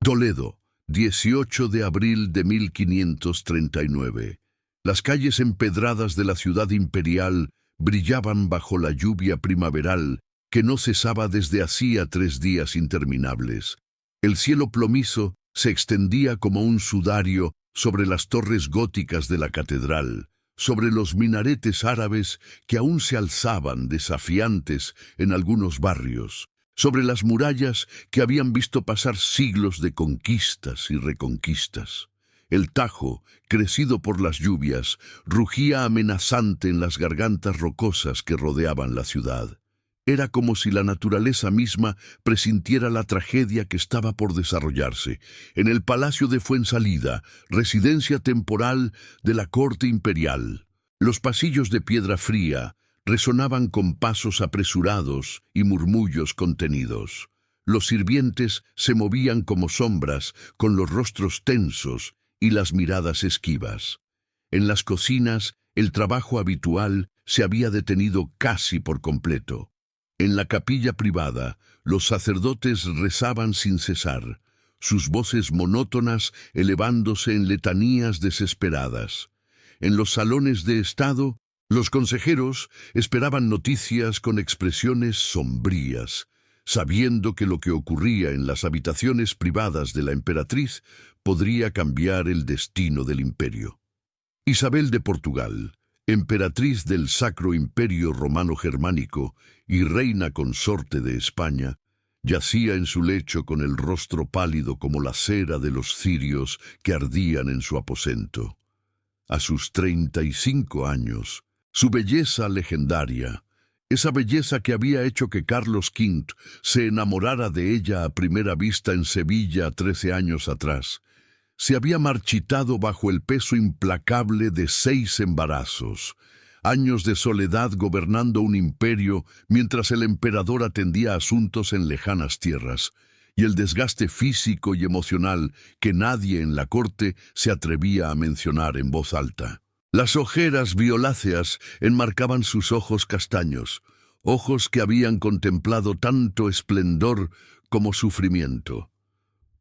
Toledo, 18 de abril de 1539. Las calles empedradas de la ciudad imperial brillaban bajo la lluvia primaveral que no cesaba desde hacía 3 días interminables. El cielo plomizo se extendía como un sudario sobre las torres góticas de la catedral, sobre los minaretes árabes que aún se alzaban desafiantes en algunos barrios, sobre las murallas que habían visto pasar siglos de conquistas y reconquistas. El Tajo, crecido por las lluvias, rugía amenazante en las gargantas rocosas que rodeaban la ciudad. Era como si la naturaleza misma presintiera la tragedia que estaba por desarrollarse en el Palacio de Fuensalida, residencia temporal de la corte imperial. Los pasillos de piedra fría resonaban con pasos apresurados y murmullos contenidos. Los sirvientes se movían como sombras, con los rostros tensos y las miradas esquivas. En las cocinas, el trabajo habitual se había detenido casi por completo. En la capilla privada, los sacerdotes rezaban sin cesar, sus voces monótonas elevándose en letanías desesperadas. En los salones de estado, los consejeros esperaban noticias con expresiones sombrías, sabiendo que lo que ocurría en las habitaciones privadas de la emperatriz podría cambiar el destino del imperio. Isabel de Portugal, emperatriz del Sacro Imperio Romano Germánico y reina consorte de España, yacía en su lecho con el rostro pálido como la cera de los cirios que ardían en su aposento. A sus 35 años, su belleza legendaria, esa belleza que había hecho que Carlos V se enamorara de ella a primera vista en Sevilla 13 años atrás, se había marchitado bajo el peso implacable de 6 embarazos, años de soledad gobernando un imperio mientras el emperador atendía asuntos en lejanas tierras, y el desgaste físico y emocional que nadie en la corte se atrevía a mencionar en voz alta. Las ojeras violáceas enmarcaban sus ojos castaños, ojos que habían contemplado tanto esplendor como sufrimiento.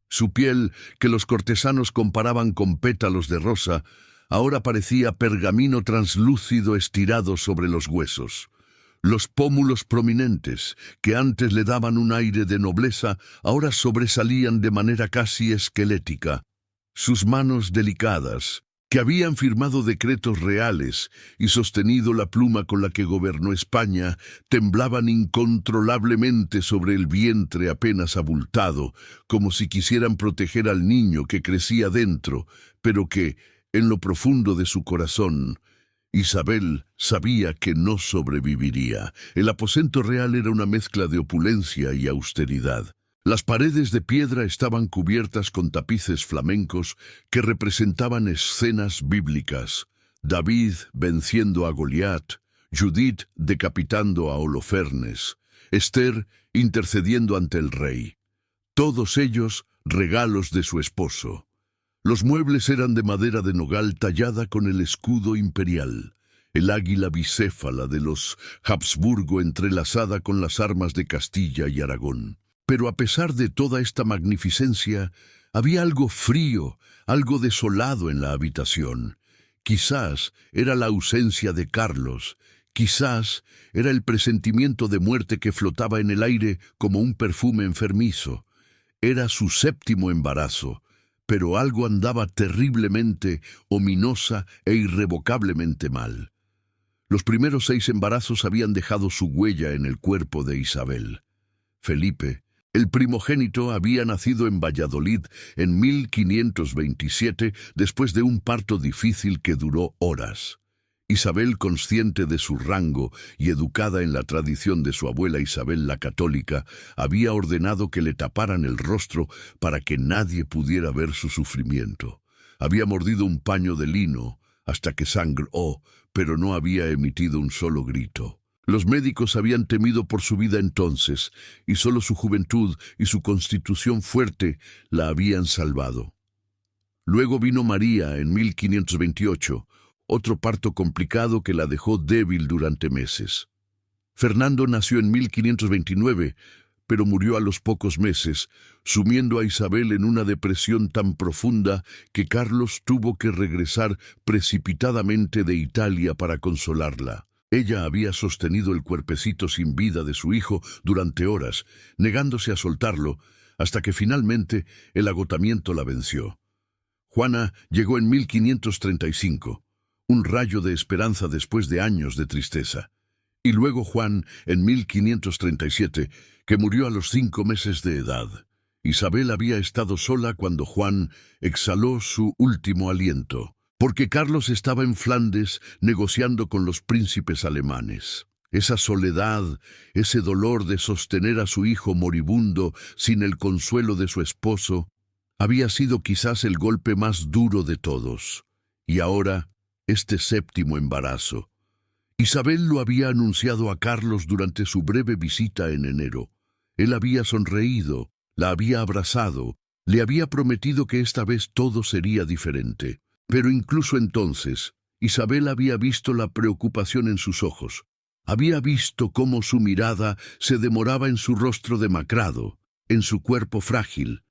Su piel, que los cortesanos comparaban con pétalos de rosa, ahora parecía pergamino translúcido estirado sobre los huesos. Los pómulos prominentes, que antes le daban un aire de nobleza, ahora sobresalían de manera casi esquelética. Sus manos delicadas, que habían firmado decretos reales y sostenido la pluma con la que gobernó España, temblaban incontrolablemente sobre el vientre apenas abultado, como si quisieran proteger al niño que crecía dentro, pero que, en lo profundo de su corazón, Isabel sabía que no sobreviviría. El aposento real era una mezcla de opulencia y austeridad. Las paredes de piedra estaban cubiertas con tapices flamencos que representaban escenas bíblicas. David venciendo a Goliat, Judith decapitando a Holofernes, Esther intercediendo ante el rey. Todos ellos regalos de su esposo. Los muebles eran de madera de nogal tallada con el escudo imperial, el águila bicéfala de los Habsburgo entrelazada con las armas de Castilla y Aragón. Pero a pesar de toda esta magnificencia, había algo frío, algo desolado en la habitación. Quizás era la ausencia de Carlos, quizás era el presentimiento de muerte que flotaba en el aire como un perfume enfermizo. Era su 7º embarazo, pero algo andaba terriblemente, ominosa e irrevocablemente mal. Los primeros 6 embarazos habían dejado su huella en el cuerpo de Isabel. Felipe, el primogénito, había nacido en Valladolid en 1527 después de un parto difícil que duró horas. Isabel, consciente de su rango y educada en la tradición de su abuela Isabel la Católica, había ordenado que le taparan el rostro para que nadie pudiera ver su sufrimiento. Había mordido un paño de lino hasta que sangró, pero no había emitido un solo grito. Los médicos habían temido por su vida entonces, y solo su juventud y su constitución fuerte la habían salvado. Luego vino María en 1528, otro parto complicado que la dejó débil durante meses. Fernando nació en 1529, pero murió a los pocos meses, sumiendo a Isabel en una depresión tan profunda que Carlos tuvo que regresar precipitadamente de Italia para consolarla. Ella había sostenido el cuerpecito sin vida de su hijo durante horas, negándose a soltarlo, hasta que finalmente el agotamiento la venció. Juana llegó en 1535, un rayo de esperanza después de años de tristeza. Y luego Juan en 1537, que murió a los 5 meses de edad. Isabel había estado sola cuando Juan exhaló su último aliento, porque Carlos estaba en Flandes negociando con los príncipes alemanes. Esa soledad, ese dolor de sostener a su hijo moribundo sin el consuelo de su esposo, había sido quizás el golpe más duro de todos. Y ahora, este 7º embarazo. Isabel lo había anunciado a Carlos durante su breve visita en enero. Él había sonreído, la había abrazado, le había prometido que esta vez todo sería diferente. Pero incluso entonces, Isabel había visto la preocupación en sus ojos. Había visto cómo su mirada se demoraba en su rostro demacrado, en su cuerpo frágil.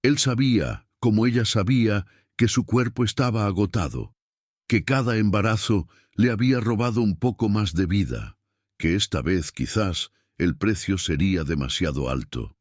Él sabía, como ella sabía, que su cuerpo estaba agotado, que cada embarazo le había robado un poco más de vida, que esta vez quizás el precio sería demasiado alto.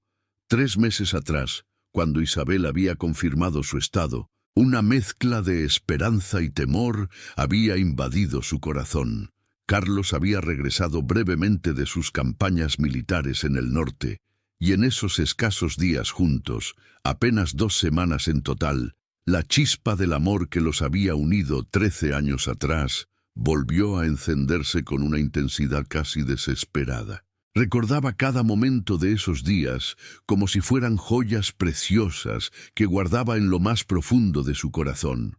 3 meses atrás, cuando Isabel había confirmado su estado, una mezcla de esperanza y temor había invadido su corazón. Carlos había regresado brevemente de sus campañas militares en el norte, y en esos escasos días juntos, apenas 2 semanas en total, la chispa del amor que los había unido 13 años atrás volvió a encenderse con una intensidad casi desesperada. Recordaba cada momento de esos días como si fueran joyas preciosas que guardaba en lo más profundo de su corazón.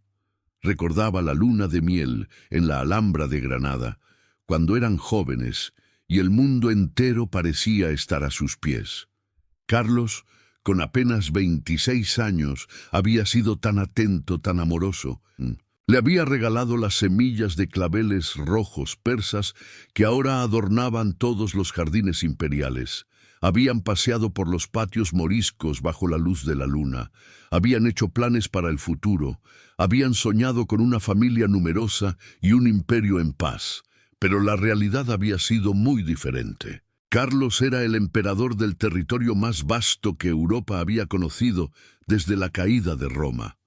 Recordaba la luna de miel en la Alhambra de Granada, cuando eran jóvenes y el mundo entero parecía estar a sus pies. Carlos, con apenas 26 años, había sido tan atento, tan amoroso. Le había regalado las semillas de claveles rojos persas que ahora adornaban todos los jardines imperiales. Habían paseado por los patios moriscos bajo la luz de la luna. Habían hecho planes para el futuro. Habían soñado con una familia numerosa y un imperio en paz. Pero la realidad había sido muy diferente. Carlos era el emperador del territorio más vasto que Europa había conocido desde la caída de Roma.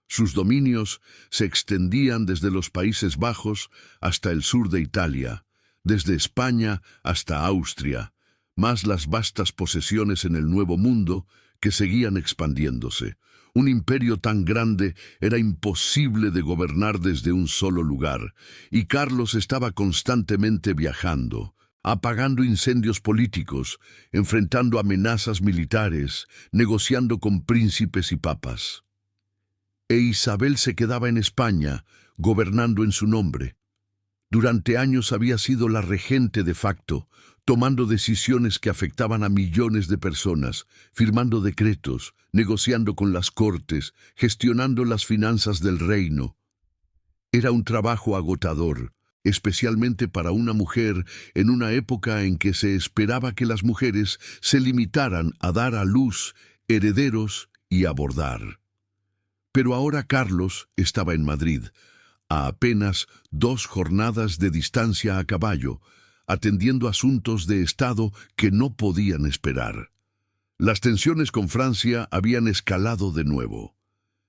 Sus dominios se extendían desde los Países Bajos hasta el sur de Italia, desde España hasta Austria, más las vastas posesiones en el Nuevo Mundo que seguían expandiéndose. Un imperio tan grande era imposible de gobernar desde un solo lugar, y Carlos estaba constantemente viajando, apagando incendios políticos, enfrentando amenazas militares, negociando con príncipes y papas. E Isabel se quedaba en España, gobernando en su nombre. Durante años había sido la regente de facto, tomando decisiones que afectaban a millones de personas, firmando decretos, negociando con las cortes, gestionando las finanzas del reino. Era un trabajo agotador, especialmente para una mujer en una época en que se esperaba que las mujeres se limitaran a dar a luz herederos y a bordar. Pero ahora Carlos estaba en Madrid, a apenas 2 jornadas de distancia a caballo, atendiendo asuntos de Estado que no podían esperar. Las tensiones con Francia habían escalado de nuevo.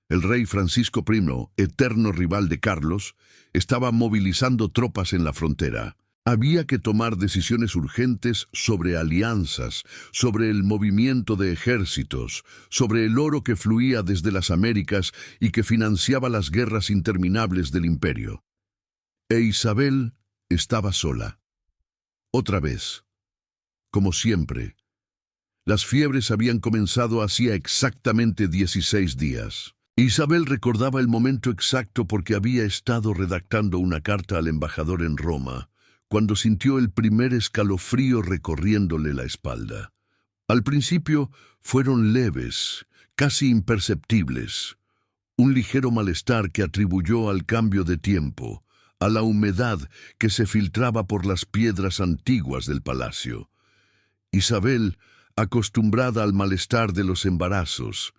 El rey Francisco I, eterno rival de Carlos, estaba movilizando tropas en la frontera. Había que tomar decisiones urgentes sobre alianzas, sobre el movimiento de ejércitos, sobre el oro que fluía desde las Américas y que financiaba las guerras interminables del imperio. E Isabel estaba sola. Otra vez. Como siempre. Las fiebres habían comenzado hacía exactamente 16 días. Isabel recordaba el momento exacto porque había estado redactando una carta al embajador en Roma, cuando sintió el primer escalofrío recorriéndole la espalda. Al principio fueron leves, casi imperceptibles. Un ligero malestar que atribuyó al cambio de tiempo, a la humedad que se filtraba por las piedras antiguas del palacio. Isabel acostumbrada al malestar de los embarazos,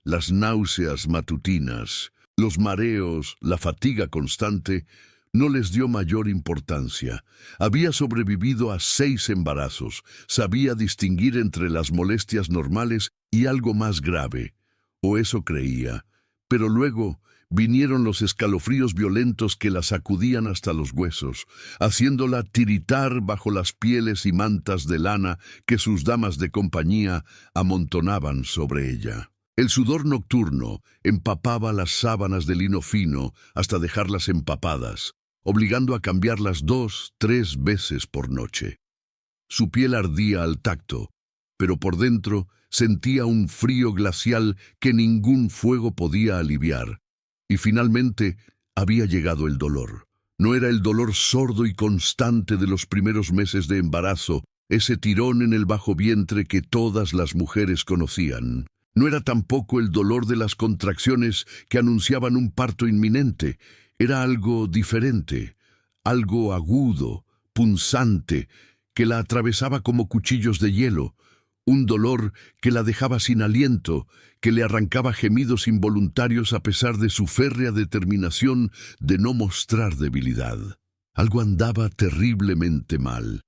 las náuseas matutinas, los mareos, la fatiga constante, no les dio mayor importancia. Había sobrevivido a 6 embarazos, sabía distinguir entre las molestias normales y algo más grave, o eso creía. Pero luego vinieron los escalofríos violentos que la sacudían hasta los huesos, haciéndola tiritar bajo las pieles y mantas de lana que sus damas de compañía amontonaban sobre ella. El sudor nocturno empapaba las sábanas de lino fino hasta dejarlas empapadas, obligando a cambiarlas 2, 3 veces por noche. Su piel ardía al tacto, pero por dentro sentía un frío glacial que ningún fuego podía aliviar. Y finalmente había llegado el dolor. No era el dolor sordo y constante de los primeros meses de embarazo, ese tirón en el bajo vientre que todas las mujeres conocían. No era tampoco el dolor de las contracciones que anunciaban un parto inminente. Era algo diferente, algo agudo, punzante, que la atravesaba como cuchillos de hielo, un dolor que la dejaba sin aliento, que le arrancaba gemidos involuntarios a pesar de su férrea determinación de no mostrar debilidad. Algo andaba terriblemente mal.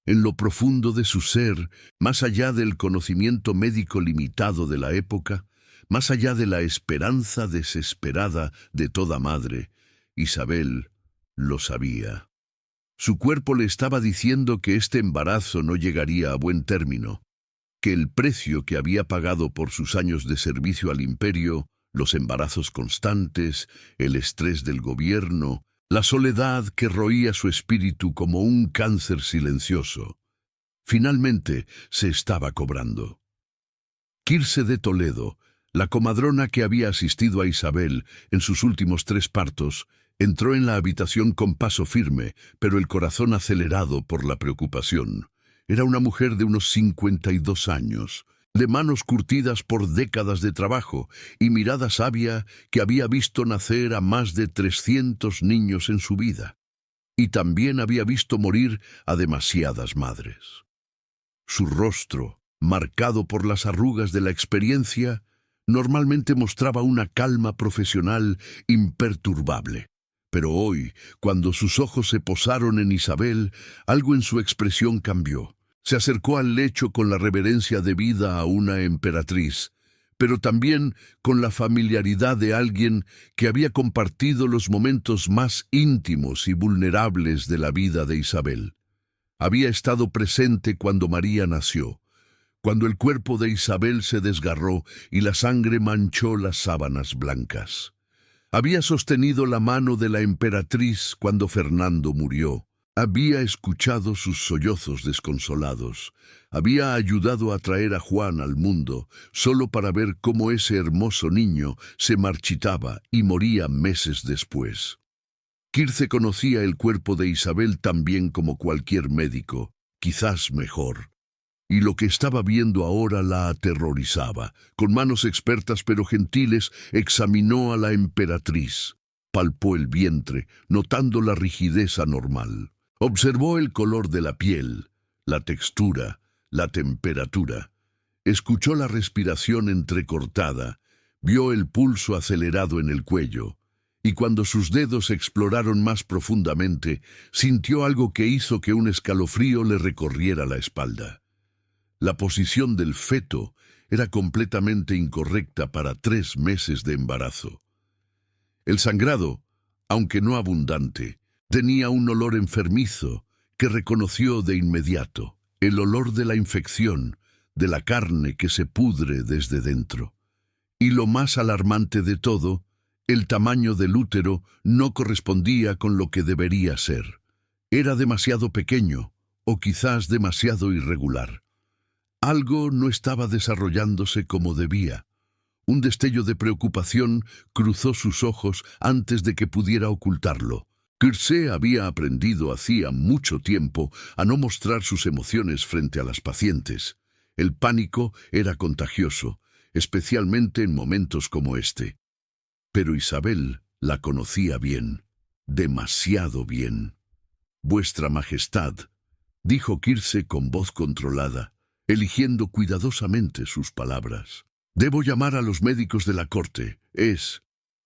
En lo profundo de su ser, más allá del conocimiento médico limitado de la época, más allá de la esperanza desesperada de toda madre, Isabel lo sabía. Su cuerpo le estaba diciendo que este embarazo no llegaría a buen término, que el precio que había pagado por sus años de servicio al imperio, los embarazos constantes, el estrés del gobierno, la soledad que roía su espíritu como un cáncer silencioso, finalmente se estaba cobrando. Quirce de Toledo, la comadrona que había asistido a Isabel en sus últimos 3 partos, entró en la habitación con paso firme, pero el corazón acelerado por la preocupación. Era una mujer de unos 52 años, de manos curtidas por décadas de trabajo y mirada sabia que había visto nacer a más de 300 niños en su vida. Y también había visto morir a demasiadas madres. Su rostro, marcado por las arrugas de la experiencia, normalmente mostraba una calma profesional imperturbable. Pero hoy, cuando sus ojos se posaron en Isabel, algo en su expresión cambió. Se acercó al lecho con la reverencia debida a una emperatriz, pero también con la familiaridad de alguien que había compartido los momentos más íntimos y vulnerables de la vida de Isabel. Había estado presente cuando María nació, cuando el cuerpo de Isabel se desgarró y la sangre manchó las sábanas blancas. Había sostenido la mano de la emperatriz cuando Fernando murió. Había escuchado sus sollozos desconsolados. Había ayudado a traer a Juan al mundo, solo para ver cómo ese hermoso niño se marchitaba y moría meses después. Quirce conocía el cuerpo de Isabel tan bien como cualquier médico, quizás mejor. Y lo que estaba viendo ahora la aterrorizaba. Con manos expertas pero gentiles, examinó a la emperatriz. Palpó el vientre, notando la rigidez anormal. Observó el color de la piel, la textura, la temperatura. Escuchó la respiración entrecortada, vio el pulso acelerado en el cuello, y cuando sus dedos exploraron más profundamente, sintió algo que hizo que un escalofrío le recorriera la espalda. La posición del feto era completamente incorrecta para 3 meses de embarazo. El sangrado, aunque no abundante, tenía un olor enfermizo que reconoció de inmediato, el olor de la infección, de la carne que se pudre desde dentro. Y lo más alarmante de todo, el tamaño del útero no correspondía con lo que debería ser. Era demasiado pequeño, o quizás demasiado irregular. Algo no estaba desarrollándose como debía. Un destello de preocupación cruzó sus ojos antes de que pudiera ocultarlo. Quirce había aprendido hacía mucho tiempo a no mostrar sus emociones frente a las pacientes. El pánico era contagioso, especialmente en momentos como este. Pero Isabel la conocía bien, demasiado bien. «Vuestra Majestad», dijo Quirce con voz controlada, eligiendo cuidadosamente sus palabras. Debo llamar a los médicos de la corte. Es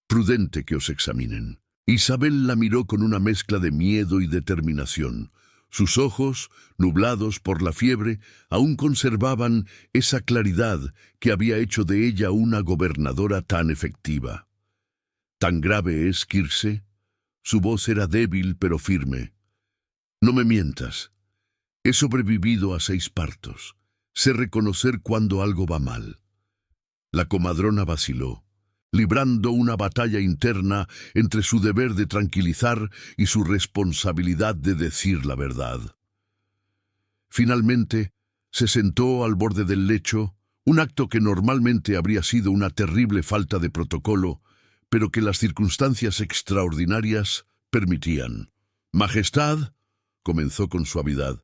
prudente que os examinen. Isabel la miró con una mezcla de miedo y determinación. Sus ojos, nublados por la fiebre, aún conservaban esa claridad que había hecho de ella una gobernadora tan efectiva. ¿Tan grave es, Kirse? Su voz era débil pero firme. No me mientas. He sobrevivido a 6 partos. Sé reconocer cuando algo va mal. La comadrona vaciló, librando una batalla interna entre su deber de tranquilizar y su responsabilidad de decir la verdad. Finalmente, se sentó al borde del lecho, un acto que normalmente habría sido una terrible falta de protocolo, pero que las circunstancias extraordinarias permitían. «Majestad», comenzó con suavidad,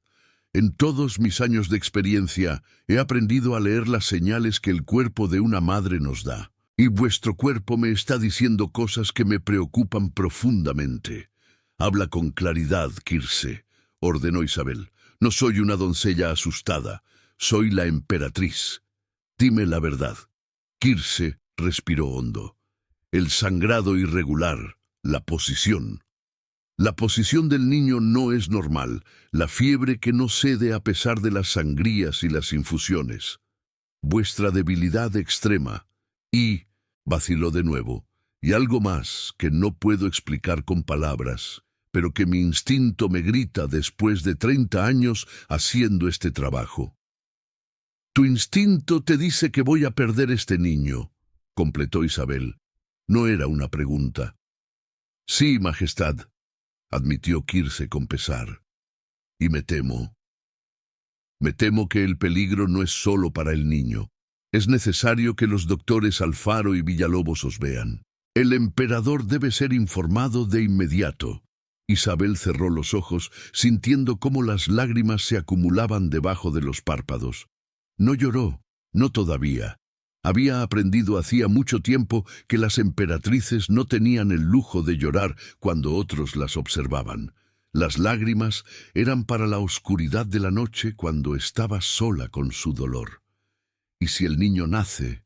«en todos mis años de experiencia he aprendido a leer las señales que el cuerpo de una madre nos da. Y vuestro cuerpo me está diciendo cosas que me preocupan profundamente. Habla con claridad, Kirse», ordenó Isabel. «No soy una doncella asustada, soy la emperatriz. Dime la verdad». Kirse respiró hondo. El sangrado irregular, la posición. La posición del niño no es normal, la fiebre que no cede a pesar de las sangrías y las infusiones. Vuestra debilidad extrema. Y, vaciló de nuevo, y algo más que no puedo explicar con palabras, pero que mi instinto me grita después de 30 años haciendo este trabajo. «Tu instinto te dice que voy a perder este niño», completó Isabel. No era una pregunta. «Sí, Majestad», admitió Kirse con pesar. «Y me temo que el peligro no es solo para el niño. Es necesario que los doctores Alfaro y Villalobos os vean. El emperador debe ser informado de inmediato». Isabel cerró los ojos, sintiendo cómo las lágrimas se acumulaban debajo de los párpados. No lloró, no todavía. Había aprendido hacía mucho tiempo que las emperatrices no tenían el lujo de llorar cuando otros las observaban. Las lágrimas eran para la oscuridad de la noche cuando estaba sola con su dolor. «¿Y si el niño nace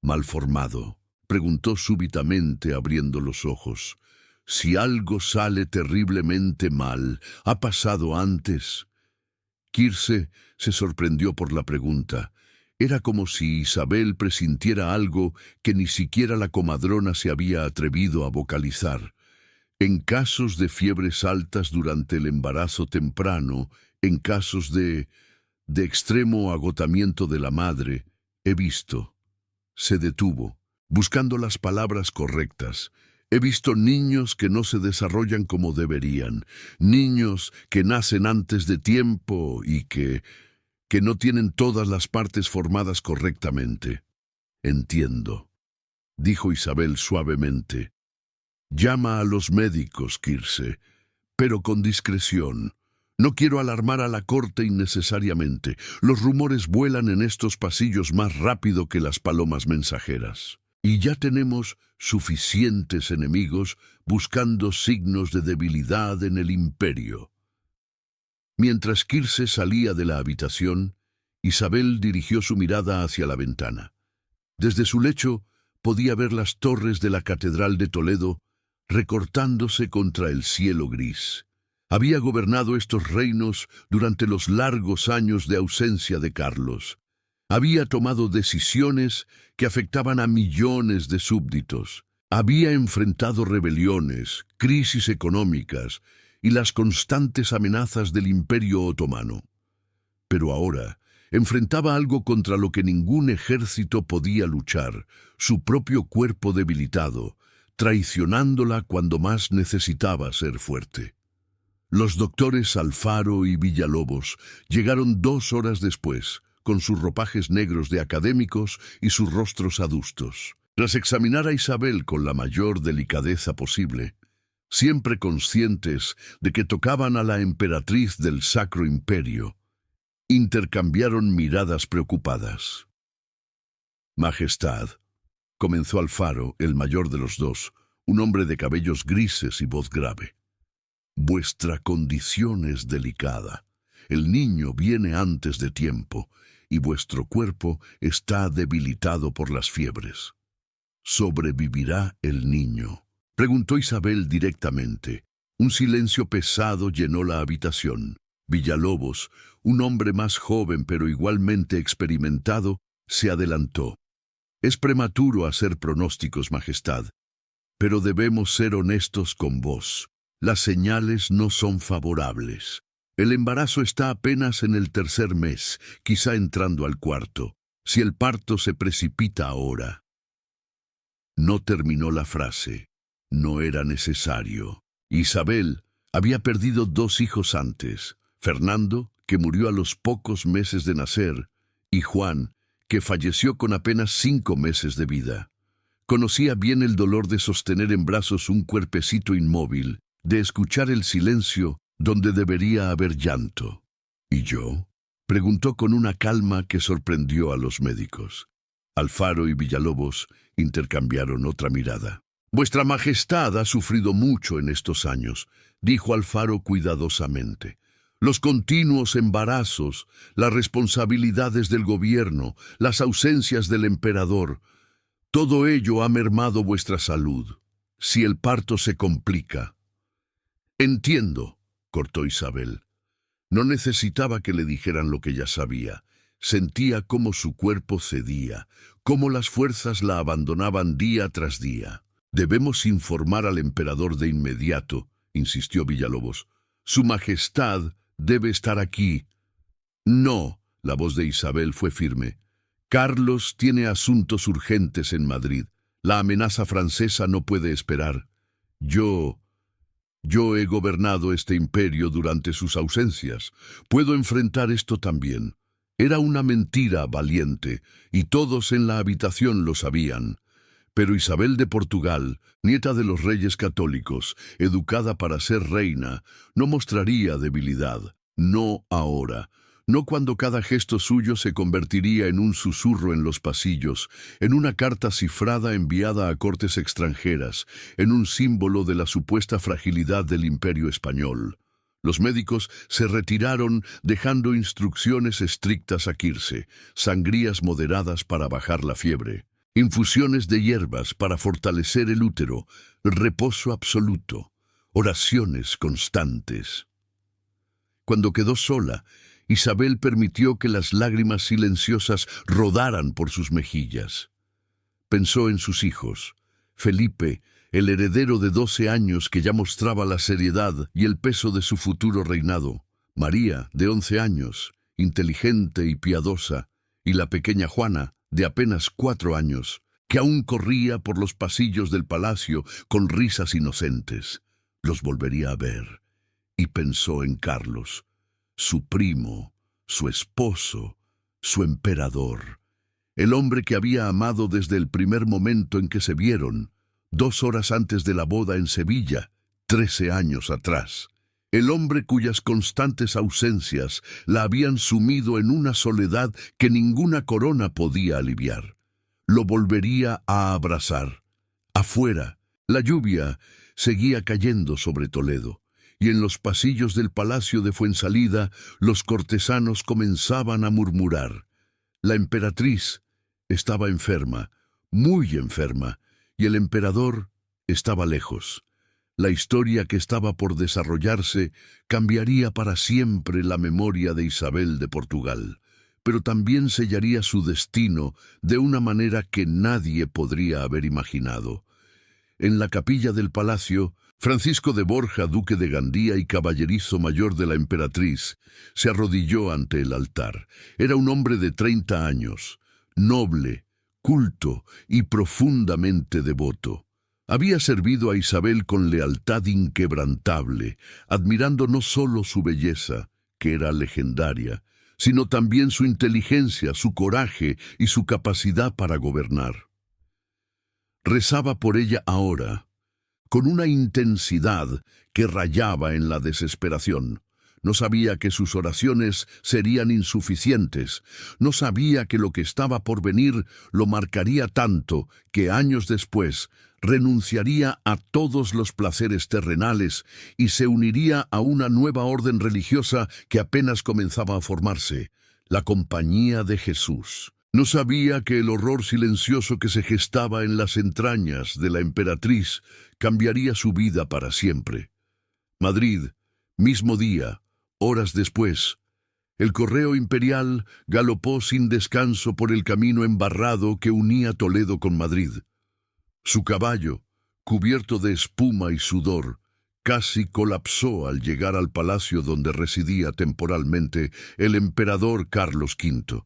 malformado?», preguntó súbitamente abriendo los ojos. «Si algo sale terriblemente mal, ¿ha pasado antes?». Kirse se sorprendió por la pregunta. Era como si Isabel presintiera algo que ni siquiera la comadrona se había atrevido a vocalizar. «En casos de fiebres altas durante el embarazo temprano, en casos de extremo agotamiento de la madre, he visto». Se detuvo, buscando las palabras correctas. «He visto niños que no se desarrollan como deberían, niños que nacen antes de tiempo y que no tienen todas las partes formadas correctamente». «Entiendo», dijo Isabel suavemente. «Llama a los médicos, Kirse, pero con discreción. No quiero alarmar a la corte innecesariamente. Los rumores vuelan en estos pasillos más rápido que las palomas mensajeras. Y ya tenemos suficientes enemigos buscando signos de debilidad en el imperio». Mientras Kirse salía de la habitación, Isabel dirigió su mirada hacia la ventana. Desde su lecho podía ver las torres de la Catedral de Toledo recortándose contra el cielo gris. Había gobernado estos reinos durante los largos años de ausencia de Carlos. Había tomado decisiones que afectaban a millones de súbditos. Había enfrentado rebeliones, crisis económicas y las constantes amenazas del Imperio Otomano. Pero ahora enfrentaba algo contra lo que ningún ejército podía luchar, su propio cuerpo debilitado, traicionándola cuando más necesitaba ser fuerte. Los doctores Alfaro y Villalobos llegaron 2 horas después, con sus ropajes negros de académicos y sus rostros adustos. Tras examinar a Isabel con la mayor delicadeza posible, siempre conscientes de que tocaban a la emperatriz del Sacro Imperio, intercambiaron miradas preocupadas. «Majestad», comenzó Alfaro, el mayor de los dos, un hombre de cabellos grises y voz grave, «vuestra condición es delicada. el niño viene antes de tiempo, y vuestro cuerpo está debilitado por las fiebres. ¿Sobrevivirá el niño?, preguntó Isabel directamente. Un silencio pesado llenó la habitación. Villalobos, un hombre más joven pero igualmente experimentado, se adelantó. Es prematuro hacer pronósticos, Majestad, pero debemos ser honestos con vos. Las señales no son favorables. El embarazo está apenas en el 3er mes, quizá entrando al 4. Si el parto se precipita ahora. No terminó la frase. No era necesario. Isabel había perdido 2 hijos antes. Fernando, que murió a los pocos meses de nacer, y Juan, que falleció con apenas 5 meses de vida. Conocía bien el dolor de sostener en brazos un cuerpecito inmóvil, de escuchar el silencio donde debería haber llanto. ¿Y yo?, preguntó con una calma que sorprendió a los médicos. Alfaro y Villalobos intercambiaron otra mirada. «Vuestra Majestad ha sufrido mucho en estos años», dijo Alfaro cuidadosamente. «Los continuos embarazos, las responsabilidades del gobierno, las ausencias del emperador, todo ello ha mermado vuestra salud. Si el parto se complica». «Entiendo», cortó Isabel. No necesitaba que le dijeran lo que ya sabía. Sentía cómo su cuerpo cedía, cómo las fuerzas la abandonaban día tras día. «Debemos informar al emperador de inmediato», insistió Villalobos. «Su Majestad debe estar aquí». «No», la voz de Isabel fue firme. «Carlos tiene asuntos urgentes en Madrid. La amenaza francesa no puede esperar. Yo he gobernado este imperio durante sus ausencias. Puedo enfrentar esto también». Era una mentira valiente, y todos en la habitación lo sabían. Pero Isabel de Portugal, nieta de los reyes católicos, educada para ser reina, no mostraría debilidad. No ahora. No cuando cada gesto suyo se convertiría en un susurro en los pasillos, en una carta cifrada enviada a cortes extranjeras, en un símbolo de la supuesta fragilidad del imperio español. Los médicos se retiraron dejando instrucciones estrictas a Quirse, sangrías moderadas para bajar la fiebre, infusiones de hierbas para fortalecer el útero, reposo absoluto, oraciones constantes. Cuando quedó sola, Isabel permitió que las lágrimas silenciosas rodaran por sus mejillas. Pensó en sus hijos. Felipe, el heredero de 12 años que ya mostraba la seriedad y el peso de su futuro reinado. María, de 11 años, inteligente y piadosa, y la pequeña Juana, de apenas 4 años, que aún corría por los pasillos del palacio con risas inocentes. Los volvería a ver, y pensó en Carlos, su primo, su esposo, su emperador, el hombre que había amado desde el primer momento en que se vieron, 2 horas antes de la boda en Sevilla, 13 años atrás. El hombre cuyas constantes ausencias la habían sumido en una soledad que ninguna corona podía aliviar. Lo volvería a abrazar. Afuera, la lluvia seguía cayendo sobre Toledo, y en los pasillos del palacio de Fuensalida los cortesanos comenzaban a murmurar. La emperatriz estaba enferma, muy enferma, y el emperador estaba lejos. La historia que estaba por desarrollarse cambiaría para siempre la memoria de Isabel de Portugal, pero también sellaría su destino de una manera que nadie podría haber imaginado. En la capilla del palacio, Francisco de Borja, duque de Gandía y caballerizo mayor de la emperatriz, se arrodilló ante el altar. Era un hombre de 30 años, noble, culto y profundamente devoto. Había servido a Isabel con lealtad inquebrantable, admirando no solo su belleza, que era legendaria, sino también su inteligencia, su coraje y su capacidad para gobernar. Rezaba por ella ahora, con una intensidad que rayaba en la desesperación. No sabía que sus oraciones serían insuficientes. No sabía que lo que estaba por venir lo marcaría tanto que años después renunciaría a todos los placeres terrenales y se uniría a una nueva orden religiosa que apenas comenzaba a formarse, la Compañía de Jesús. No sabía que el horror silencioso que se gestaba en las entrañas de la emperatriz cambiaría su vida para siempre. Madrid, mismo día, horas después. El correo imperial galopó sin descanso por el camino embarrado que unía Toledo con Madrid. Su caballo, cubierto de espuma y sudor, casi colapsó al llegar al palacio donde residía temporalmente el emperador Carlos V.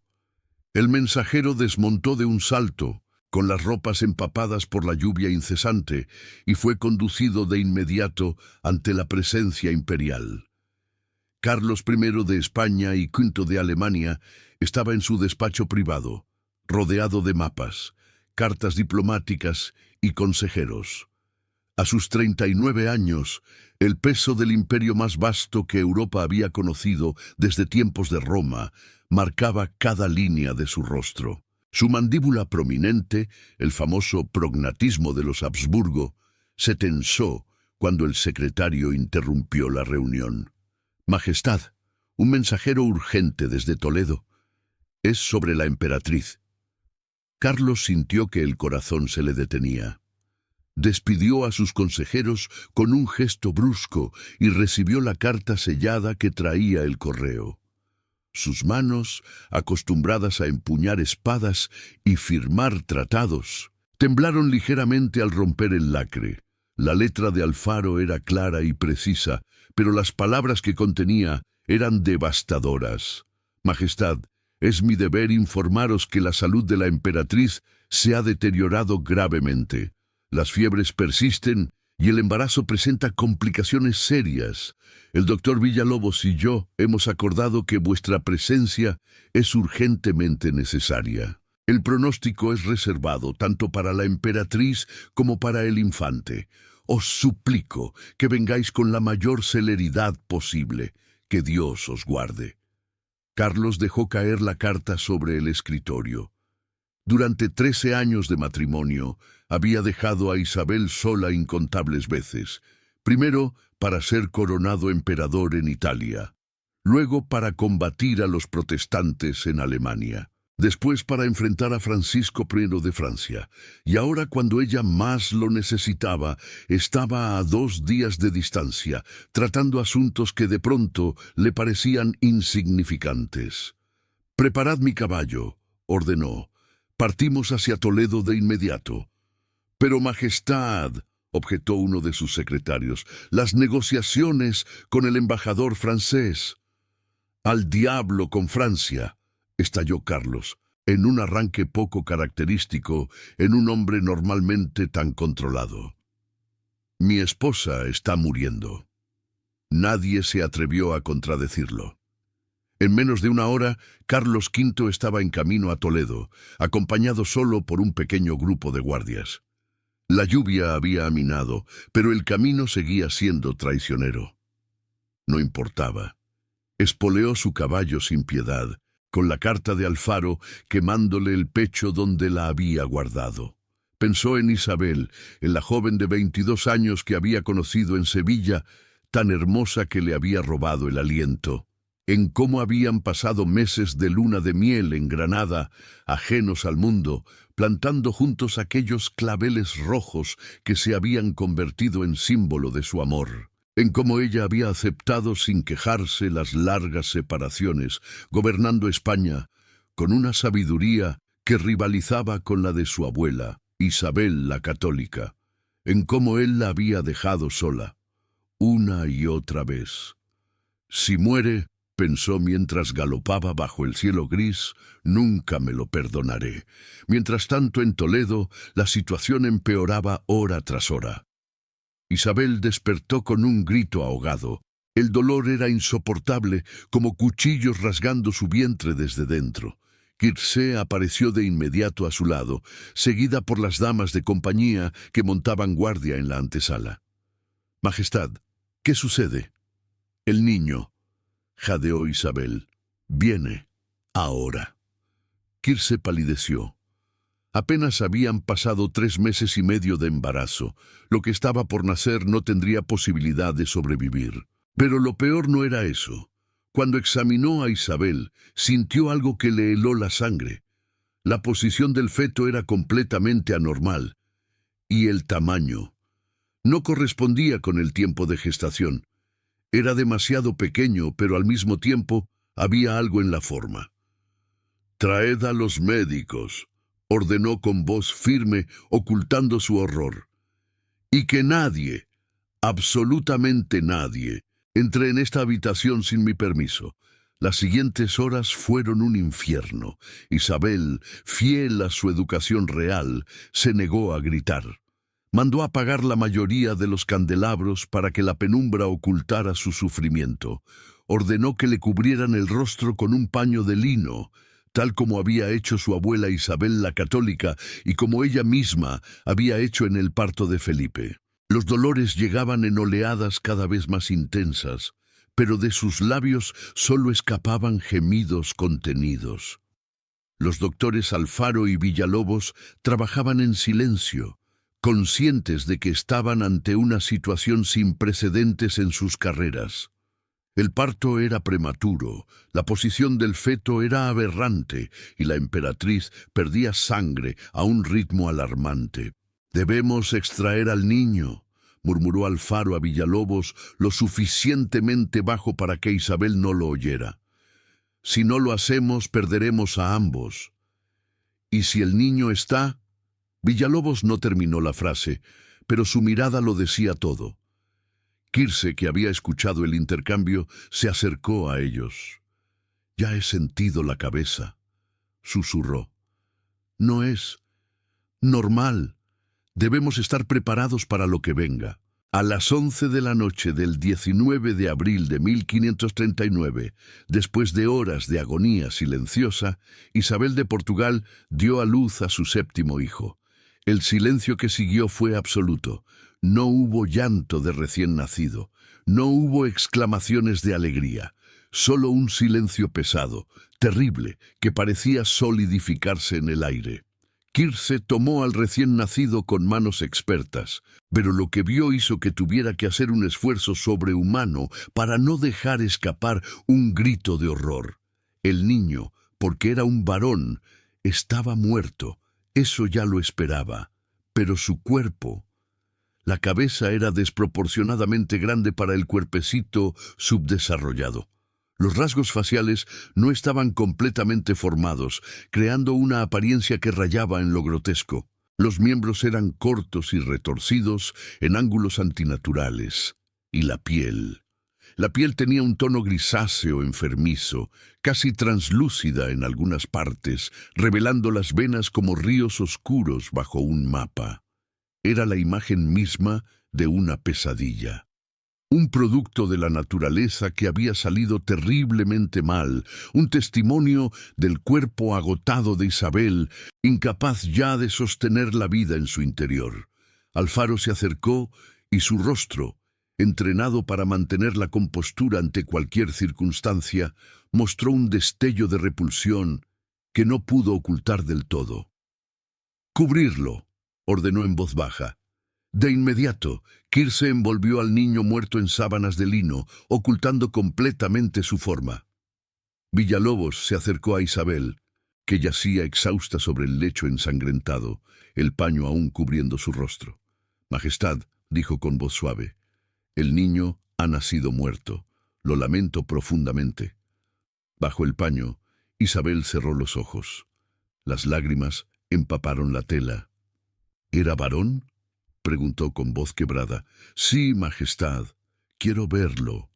El mensajero desmontó de un salto, con las ropas empapadas por la lluvia incesante, y fue conducido de inmediato ante la presencia imperial. Carlos I de España y V de Alemania estaba en su despacho privado, rodeado de mapas, cartas diplomáticas y consejeros. A sus 39 años, el peso del imperio más vasto que Europa había conocido desde tiempos de Roma marcaba cada línea de su rostro. Su mandíbula prominente, el famoso prognatismo de los Habsburgo, se tensó cuando el secretario interrumpió la reunión. Majestad, un mensajero urgente desde Toledo. Es sobre la emperatriz. Carlos sintió que el corazón se le detenía. Despidió a sus consejeros con un gesto brusco y recibió la carta sellada que traía el correo. Sus manos, acostumbradas a empuñar espadas y firmar tratados, temblaron ligeramente al romper el lacre. La letra de Alfaro era clara y precisa, pero las palabras que contenía eran devastadoras. Majestad, es mi deber informaros que la salud de la emperatriz se ha deteriorado gravemente. Las fiebres persisten y el embarazo presenta complicaciones serias. El doctor Villalobos y yo hemos acordado que vuestra presencia es urgentemente necesaria. El pronóstico es reservado tanto para la emperatriz como para el infante. Os suplico que vengáis con la mayor celeridad posible. Que Dios os guarde. Carlos dejó caer la carta sobre el escritorio. Durante 13 años de matrimonio, había dejado a Isabel sola incontables veces. Primero, para ser coronado emperador en Italia. Luego, para combatir a los protestantes en Alemania. Después, para enfrentar a Francisco I de Francia. Y ahora, cuando ella más lo necesitaba, estaba a 2 días de distancia, tratando asuntos que de pronto le parecían insignificantes. «Preparad mi caballo», ordenó. «Partimos hacia Toledo de inmediato». «Pero, Majestad», objetó uno de sus secretarios, «las negociaciones con el embajador francés». «Al diablo con Francia», estalló Carlos, en un arranque poco característico en un hombre normalmente tan controlado. «Mi esposa está muriendo». Nadie se atrevió a contradecirlo. En menos de 1 hora, Carlos V estaba en camino a Toledo, acompañado solo por un pequeño grupo de guardias. La lluvia había aminado, pero el camino seguía siendo traicionero. No importaba. Espoleó su caballo sin piedad, con la carta de Alfaro quemándole el pecho donde la había guardado. Pensó en Isabel, en la joven de 22 años que había conocido en Sevilla, tan hermosa que le había robado el aliento, en cómo habían pasado meses de luna de miel en Granada, ajenos al mundo, plantando juntos aquellos claveles rojos que se habían convertido en símbolo de su amor, en cómo ella había aceptado sin quejarse las largas separaciones, gobernando España con una sabiduría que rivalizaba con la de su abuela, Isabel la Católica, en cómo él la había dejado sola, una y otra vez. «Si muere», pensó mientras galopaba bajo el cielo gris, «nunca me lo perdonaré». Mientras tanto, en Toledo, la situación empeoraba hora tras hora. Isabel despertó con un grito ahogado. El dolor era insoportable, como cuchillos rasgando su vientre desde dentro. Quircé apareció de inmediato a su lado, seguida por las damas de compañía que montaban guardia en la antesala. «Majestad, ¿qué sucede?» «El niño». jadeó Isabel. Viene, ahora. Kirse palideció. Apenas habían pasado 3 meses y medio de embarazo. Lo que estaba por nacer no tendría posibilidad de sobrevivir. Pero lo peor no era eso. Cuando examinó a Isabel, sintió algo que le heló la sangre. La posición del feto era completamente anormal. Y el tamaño. No correspondía con el tiempo de gestación. Era demasiado pequeño, pero al mismo tiempo había algo en la forma. «Traed a los médicos», ordenó con voz firme, ocultando su horror. «Y que nadie, absolutamente nadie, entre en esta habitación sin mi permiso». Las siguientes horas fueron un infierno. Isabel, fiel a su educación real, se negó a gritar. Mandó apagar la mayoría de los candelabros para que la penumbra ocultara su sufrimiento. Ordenó que le cubrieran el rostro con un paño de lino, tal como había hecho su abuela Isabel la Católica y como ella misma había hecho en el parto de Felipe. Los dolores llegaban en oleadas cada vez más intensas, pero de sus labios solo escapaban gemidos contenidos. Los doctores Alfaro y Villalobos trabajaban en silencio, conscientes de que estaban ante una situación sin precedentes en sus carreras. El parto era prematuro, la posición del feto era aberrante y la emperatriz perdía sangre a un ritmo alarmante. «Debemos extraer al niño», murmuró Alfaro a Villalobos lo suficientemente bajo para que Isabel no lo oyera. «Si no lo hacemos, perderemos a ambos». «¿Y si el niño está?» Villalobos no terminó la frase, pero su mirada lo decía todo. Kirse, que había escuchado el intercambio, se acercó a ellos. «Ya he sentido la cabeza», susurró. «No es normal. Debemos estar preparados para lo que venga». A las 11 de la noche del 19 de abril de 1539, después de horas de agonía silenciosa, Isabel de Portugal dio a luz a su 7º hijo. El silencio que siguió fue absoluto. No hubo llanto de recién nacido. No hubo exclamaciones de alegría. Solo un silencio pesado, terrible, que parecía solidificarse en el aire. Kirse tomó al recién nacido con manos expertas, pero lo que vio hizo que tuviera que hacer un esfuerzo sobrehumano para no dejar escapar un grito de horror. El niño, porque era un varón, estaba muerto. Eso ya lo esperaba. Pero su cuerpo... La cabeza era desproporcionadamente grande para el cuerpecito subdesarrollado. Los rasgos faciales no estaban completamente formados, creando una apariencia que rayaba en lo grotesco. Los miembros eran cortos y retorcidos en ángulos antinaturales. Y la piel. La piel tenía un tono grisáceo enfermizo, casi translúcida en algunas partes, revelando las venas como ríos oscuros bajo un mapa. Era la imagen misma de una pesadilla. Un producto de la naturaleza que había salido terriblemente mal, un testimonio del cuerpo agotado de Isabel, incapaz ya de sostener la vida en su interior. Alfaro se acercó y su rostro, entrenado para mantener la compostura ante cualquier circunstancia, mostró un destello de repulsión que no pudo ocultar del todo. «Cubrirlo», ordenó en voz baja. De inmediato, Kirse envolvió al niño muerto en sábanas de lino, ocultando completamente su forma. Villalobos se acercó a Isabel, que yacía exhausta sobre el lecho ensangrentado, el paño aún cubriendo su rostro. «Majestad», dijo con voz suave, «el niño ha nacido muerto. Lo lamento profundamente». Bajo el paño, Isabel cerró los ojos. Las lágrimas empaparon la tela. «¿Era varón?», preguntó con voz quebrada. «Sí, Majestad, quiero verlo».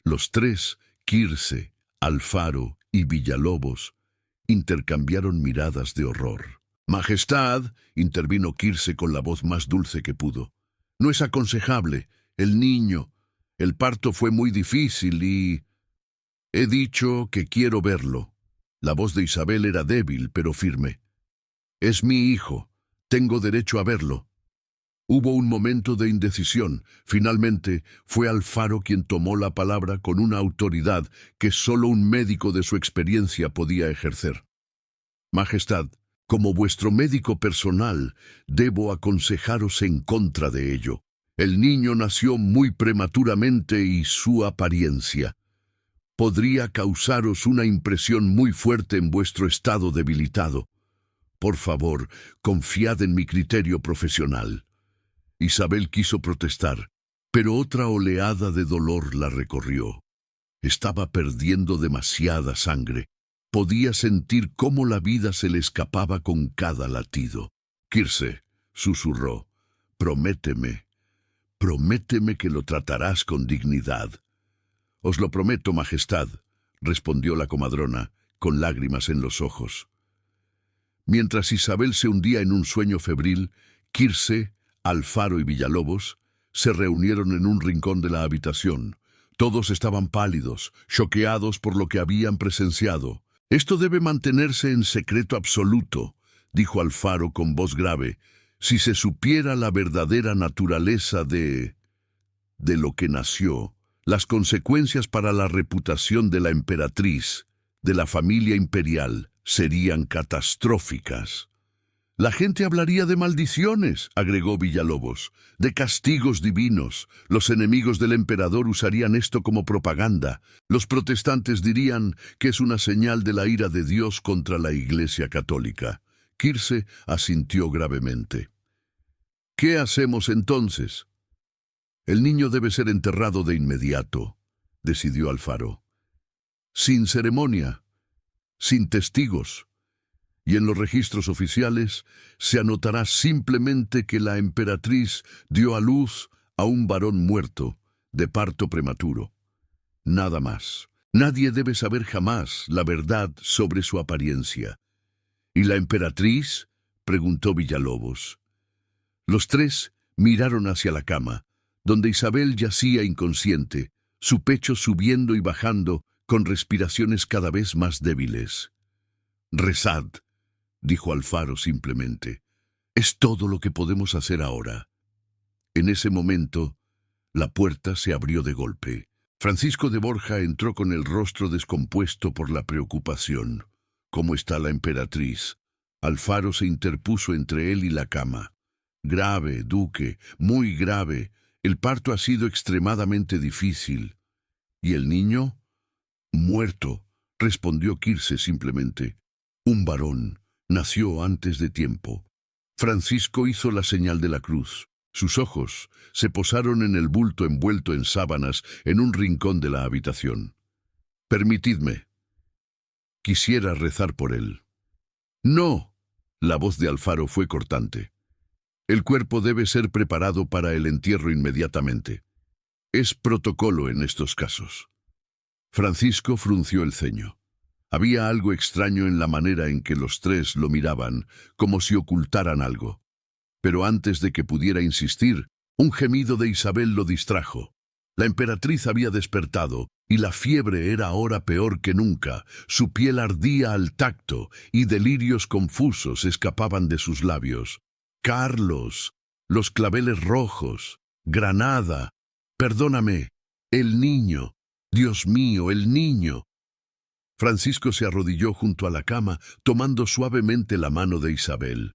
Los tres, Kirse, Alfaro y Villalobos, intercambiaron miradas de horror. «Majestad», intervino Kirse con la voz más dulce que pudo, «no es aconsejable. El niño. El parto fue muy difícil y... He dicho que quiero verlo». La voz de Isabel era débil, pero firme. «Es mi hijo. Tengo derecho a verlo». Hubo un momento de indecisión. Finalmente, fue Alfaro quien tomó la palabra con una autoridad que solo un médico de su experiencia podía ejercer. Majestad, como vuestro médico personal, debo aconsejaros en contra de ello. El niño nació muy prematuramente y su apariencia podría causaros una impresión muy fuerte en vuestro estado debilitado. Por favor, confiad en mi criterio profesional. Isabel quiso protestar, pero otra oleada de dolor la recorrió. Estaba perdiendo demasiada sangre. Podía sentir cómo la vida se le escapaba con cada latido. Kirse, susurró, prométeme que lo tratarás con dignidad. Os lo prometo, Majestad, respondió la comadrona, con lágrimas en los ojos. Mientras Isabel se hundía en un sueño febril, Kirse, Alfaro y Villalobos se reunieron en un rincón de la habitación. Todos estaban pálidos, choqueados por lo que habían presenciado. «Esto debe mantenerse en secreto absoluto», dijo Alfaro con voz grave. «Si se supiera la verdadera naturaleza de lo que nació, las consecuencias para la reputación de la emperatriz, de la familia imperial, serían catastróficas». «La gente hablaría de maldiciones», agregó Villalobos, «de castigos divinos. Los enemigos del emperador usarían esto como propaganda. Los protestantes dirían que es una señal de la ira de Dios contra la Iglesia católica». Kirse asintió gravemente. «¿Qué hacemos entonces?» «El niño debe ser enterrado de inmediato», decidió Alfaro. «Sin ceremonia, sin testigos. Y en los registros oficiales se anotará simplemente que la emperatriz dio a luz a un varón muerto, de parto prematuro. Nada más. Nadie debe saber jamás la verdad sobre su apariencia». «¿Y la emperatriz?», preguntó Villalobos. Los tres miraron hacia la cama, donde Isabel yacía inconsciente, su pecho subiendo y bajando con respiraciones cada vez más débiles. «Rezad», dijo Alfaro simplemente. «Es todo lo que podemos hacer ahora». En ese momento, la puerta se abrió de golpe. Francisco de Borja entró con el rostro descompuesto por la preocupación. «¿Cómo está la emperatriz?». Alfaro se interpuso entre él y la cama. «Grave, duque, muy grave. El parto ha sido extremadamente difícil». «¿Y el niño?». «Muerto», respondió Kirse simplemente. «Un varón. Nació antes de tiempo». Francisco hizo la señal de la cruz. Sus ojos se posaron en el bulto envuelto en sábanas en un rincón de la habitación. «Permitidme. Quisiera rezar por él». «No», la voz de Alfaro fue cortante. «El cuerpo debe ser preparado para el entierro inmediatamente. Es protocolo en estos casos». Francisco frunció el ceño. Había algo extraño en la manera en que los tres lo miraban, como si ocultaran algo. Pero antes de que pudiera insistir, un gemido de Isabel lo distrajo. La emperatriz había despertado, y la fiebre era ahora peor que nunca. Su piel ardía al tacto, y delirios confusos escapaban de sus labios. «Carlos, los claveles rojos, Granada, perdóname, el niño, Dios mío, el niño». Francisco se arrodilló junto a la cama, tomando suavemente la mano de Isabel.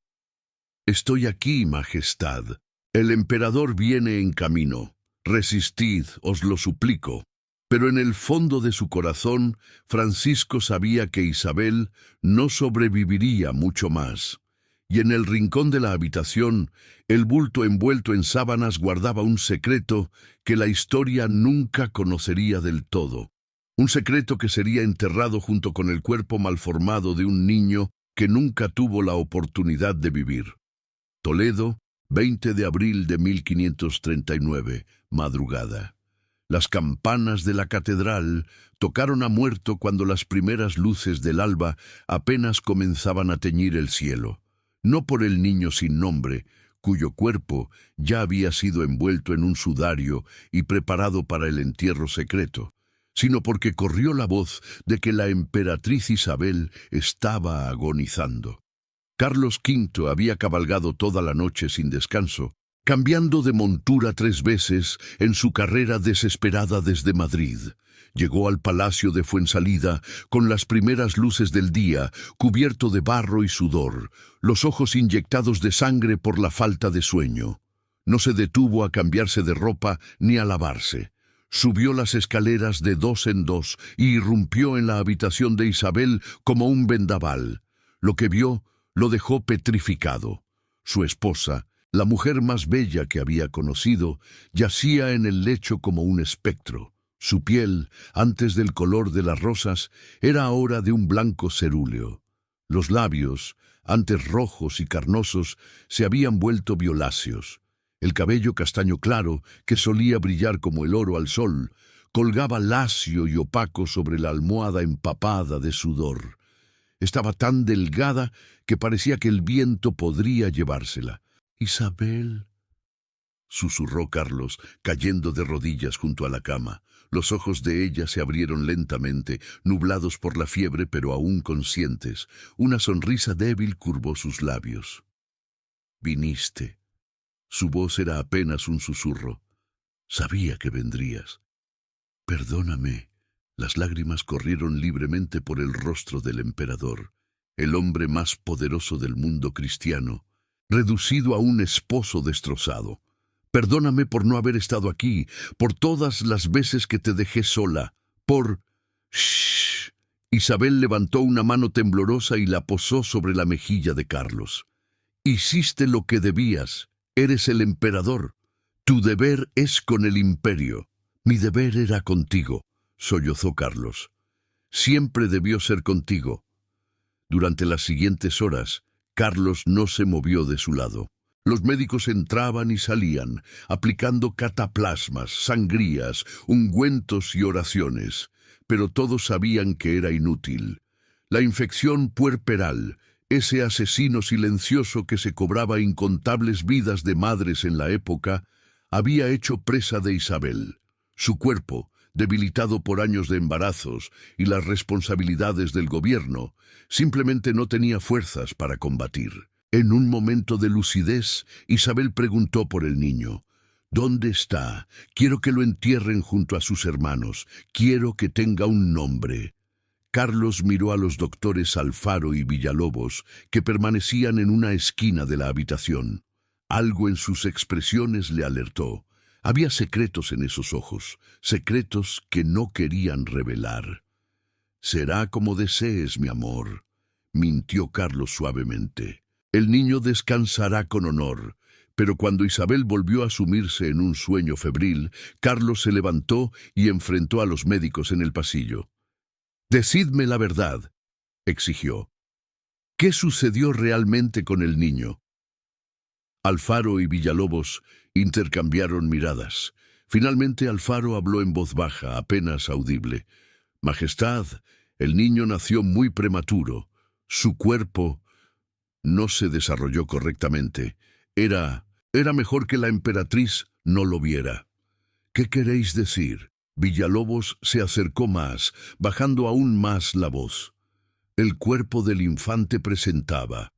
«Estoy aquí, Majestad. El emperador viene en camino. Resistid, os lo suplico». Pero en el fondo de su corazón, Francisco sabía que Isabel no sobreviviría mucho más. Y en el rincón de la habitación, el bulto envuelto en sábanas guardaba un secreto que la historia nunca conocería del todo. Un secreto que sería enterrado junto con el cuerpo malformado de un niño que nunca tuvo la oportunidad de vivir. Toledo, 20 de abril de 1539, madrugada. Las campanas de la catedral tocaron a muerto cuando las primeras luces del alba apenas comenzaban a teñir el cielo. No por el niño sin nombre, cuyo cuerpo ya había sido envuelto en un sudario y preparado para el entierro secreto, sino porque corrió la voz de que la emperatriz Isabel estaba agonizando. Carlos V había cabalgado toda la noche sin descanso, cambiando de montura 3 veces en su carrera desesperada desde Madrid. Llegó al palacio de Fuensalida con las primeras luces del día, cubierto de barro y sudor, los ojos inyectados de sangre por la falta de sueño. No se detuvo a cambiarse de ropa ni a lavarse. Subió las escaleras de 2 en 2 y irrumpió en la habitación de Isabel como un vendaval. Lo que vio lo dejó petrificado. Su esposa, la mujer más bella que había conocido, yacía en el lecho como un espectro. Su piel, antes del color de las rosas, era ahora de un blanco cerúleo. Los labios, antes rojos y carnosos, se habían vuelto violáceos. El cabello castaño claro, que solía brillar como el oro al sol, colgaba lacio y opaco sobre la almohada empapada de sudor. Estaba tan delgada que parecía que el viento podría llevársela. «Isabel», susurró Carlos, cayendo de rodillas junto a la cama. Los ojos de ella se abrieron lentamente, nublados por la fiebre pero aún conscientes. Una sonrisa débil curvó sus labios. «Viniste». Su voz era apenas un susurro. «Sabía que vendrías». «Perdóname». Las lágrimas corrieron libremente por el rostro del emperador, el hombre más poderoso del mundo cristiano, reducido a un esposo destrozado. «Perdóname por no haber estado aquí, por todas las veces que te dejé sola, por...» «Shh». Isabel levantó una mano temblorosa y la posó sobre la mejilla de Carlos. «Hiciste lo que debías. Eres el emperador. Tu deber es con el imperio. Mi deber era contigo», sollozó Carlos. «Siempre debió ser contigo». Durante las siguientes horas, Carlos no se movió de su lado. Los médicos entraban y salían, aplicando cataplasmas, sangrías, ungüentos y oraciones, pero todos sabían que era inútil. La infección puerperal, ese asesino silencioso que se cobraba incontables vidas de madres en la época, había hecho presa de Isabel. Su cuerpo, debilitado por años de embarazos y las responsabilidades del gobierno, simplemente no tenía fuerzas para combatir. En un momento de lucidez, Isabel preguntó por el niño. «¿Dónde está? Quiero que lo entierren junto a sus hermanos. Quiero que tenga un nombre». Carlos miró a los doctores Alfaro y Villalobos, que permanecían en una esquina de la habitación. Algo en sus expresiones le alertó. Había secretos en esos ojos, secretos que no querían revelar. «Será como desees, mi amor», mintió Carlos suavemente. «El niño descansará con honor». Pero cuando Isabel volvió a sumirse en un sueño febril, Carlos se levantó y enfrentó a los médicos en el pasillo. «Decidme la verdad», exigió. «¿Qué sucedió realmente con el niño?» Alfaro y Villalobos intercambiaron miradas. Finalmente Alfaro habló en voz baja, apenas audible. «Majestad, el niño nació muy prematuro. Su cuerpo no se desarrolló correctamente. Era mejor que la emperatriz no lo viera». «¿Qué queréis decir?» Villalobos se acercó más, bajando aún más la voz. El cuerpo del infante presentaba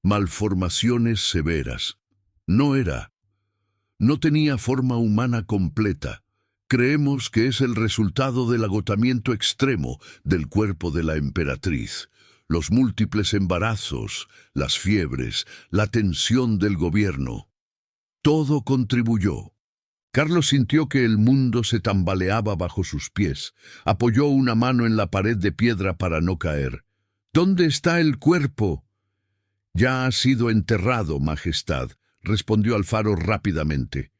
malformaciones severas. No tenía forma humana completa. Creemos que es el resultado del agotamiento extremo del cuerpo de la emperatriz. Los múltiples embarazos, las fiebres, la tensión del gobierno. Todo contribuyó. Carlos sintió que el mundo se tambaleaba bajo sus pies. Apoyó una mano en la pared de piedra para no caer. «¿Dónde está el cuerpo?» «Ya ha sido enterrado, Majestad», respondió Alfaro rápidamente.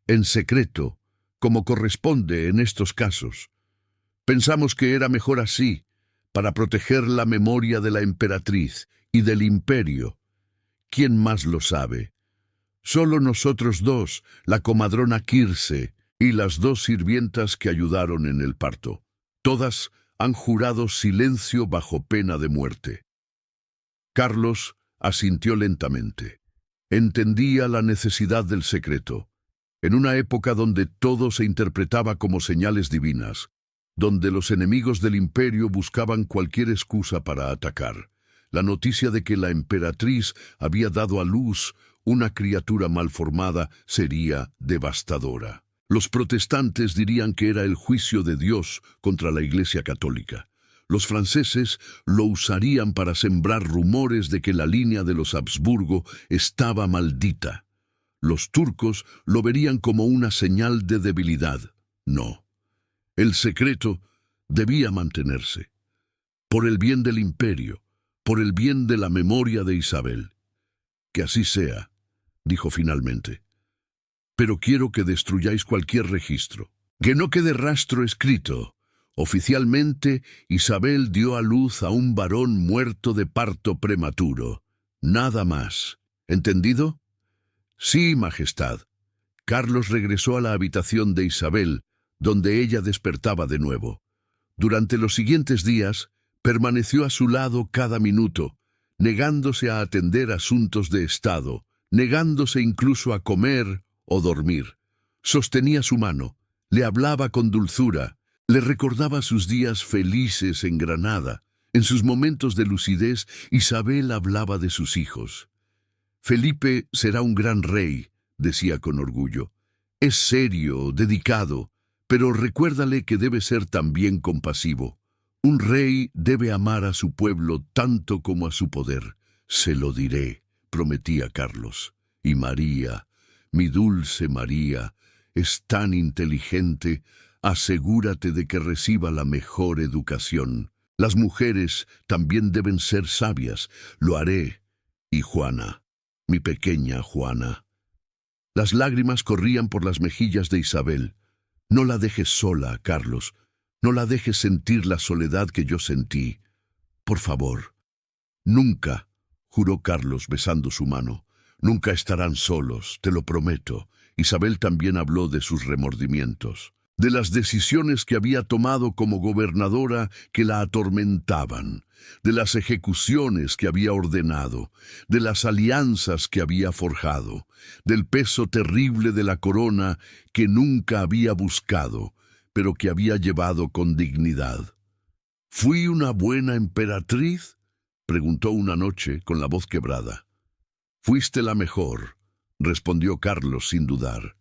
«En secreto, como corresponde en estos casos. Pensamos que era mejor así, para proteger la memoria de la emperatriz y del imperio. ¿Quién más lo sabe? Solo nosotros dos, la comadrona Quirce y las 2 sirvientas que ayudaron en el parto. Todas han jurado silencio bajo pena de muerte». Carlos asintió lentamente. Entendía la necesidad del secreto. En una época donde todo se interpretaba como señales divinas, donde los enemigos del imperio buscaban cualquier excusa para atacar, la noticia de que la emperatriz había dado a luz una criatura malformada sería devastadora. Los protestantes dirían que era el juicio de Dios contra la Iglesia Católica. Los franceses lo usarían para sembrar rumores de que la línea de los Habsburgo estaba maldita. Los turcos lo verían como una señal de debilidad. No. El secreto debía mantenerse. Por el bien del imperio, por el bien de la memoria de Isabel. Que así sea, dijo finalmente. Pero quiero que destruyáis cualquier registro. Que no quede rastro escrito. Oficialmente, Isabel dio a luz a un varón muerto de parto prematuro. Nada más. ¿Entendido? Sí, Majestad. Carlos regresó a la habitación de Isabel, donde ella despertaba de nuevo. Durante los siguientes días, permaneció a su lado cada minuto, negándose a atender asuntos de Estado, negándose incluso a comer o dormir. Sostenía su mano, le hablaba con dulzura, le recordaba sus días felices en Granada. En sus momentos de lucidez, Isabel hablaba de sus hijos. Felipe será un gran rey, decía con orgullo. Es serio, dedicado, pero recuérdale que debe ser también compasivo. Un rey debe amar a su pueblo tanto como a su poder. Se lo diré, prometía Carlos. Y María, mi dulce María, es tan inteligente, asegúrate de que reciba la mejor educación. Las mujeres también deben ser sabias, lo haré. Y Juana, mi pequeña Juana. Las lágrimas corrían por las mejillas de Isabel. No la dejes sola, Carlos. No la dejes sentir la soledad que yo sentí. Por favor. Nunca, juró Carlos besando su mano. Nunca estarán solos, te lo prometo. Isabel también habló de sus remordimientos, de las decisiones que había tomado como gobernadora que la atormentaban, de las ejecuciones que había ordenado, de las alianzas que había forjado, del peso terrible de la corona que nunca había buscado, pero que había llevado con dignidad. ¿Fui una buena emperatriz?, preguntó una noche con la voz quebrada. Fuiste la mejor, respondió Carlos sin dudar.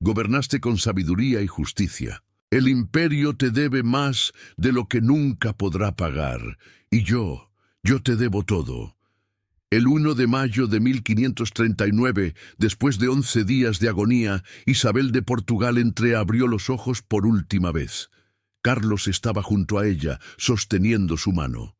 Gobernaste con sabiduría y justicia. El imperio te debe más de lo que nunca podrá pagar, y yo te debo todo. El 1 de mayo de 1539, después de 11 días de agonía, Isabel de Portugal entreabrió los ojos por última vez. Carlos estaba junto a ella, sosteniendo su mano.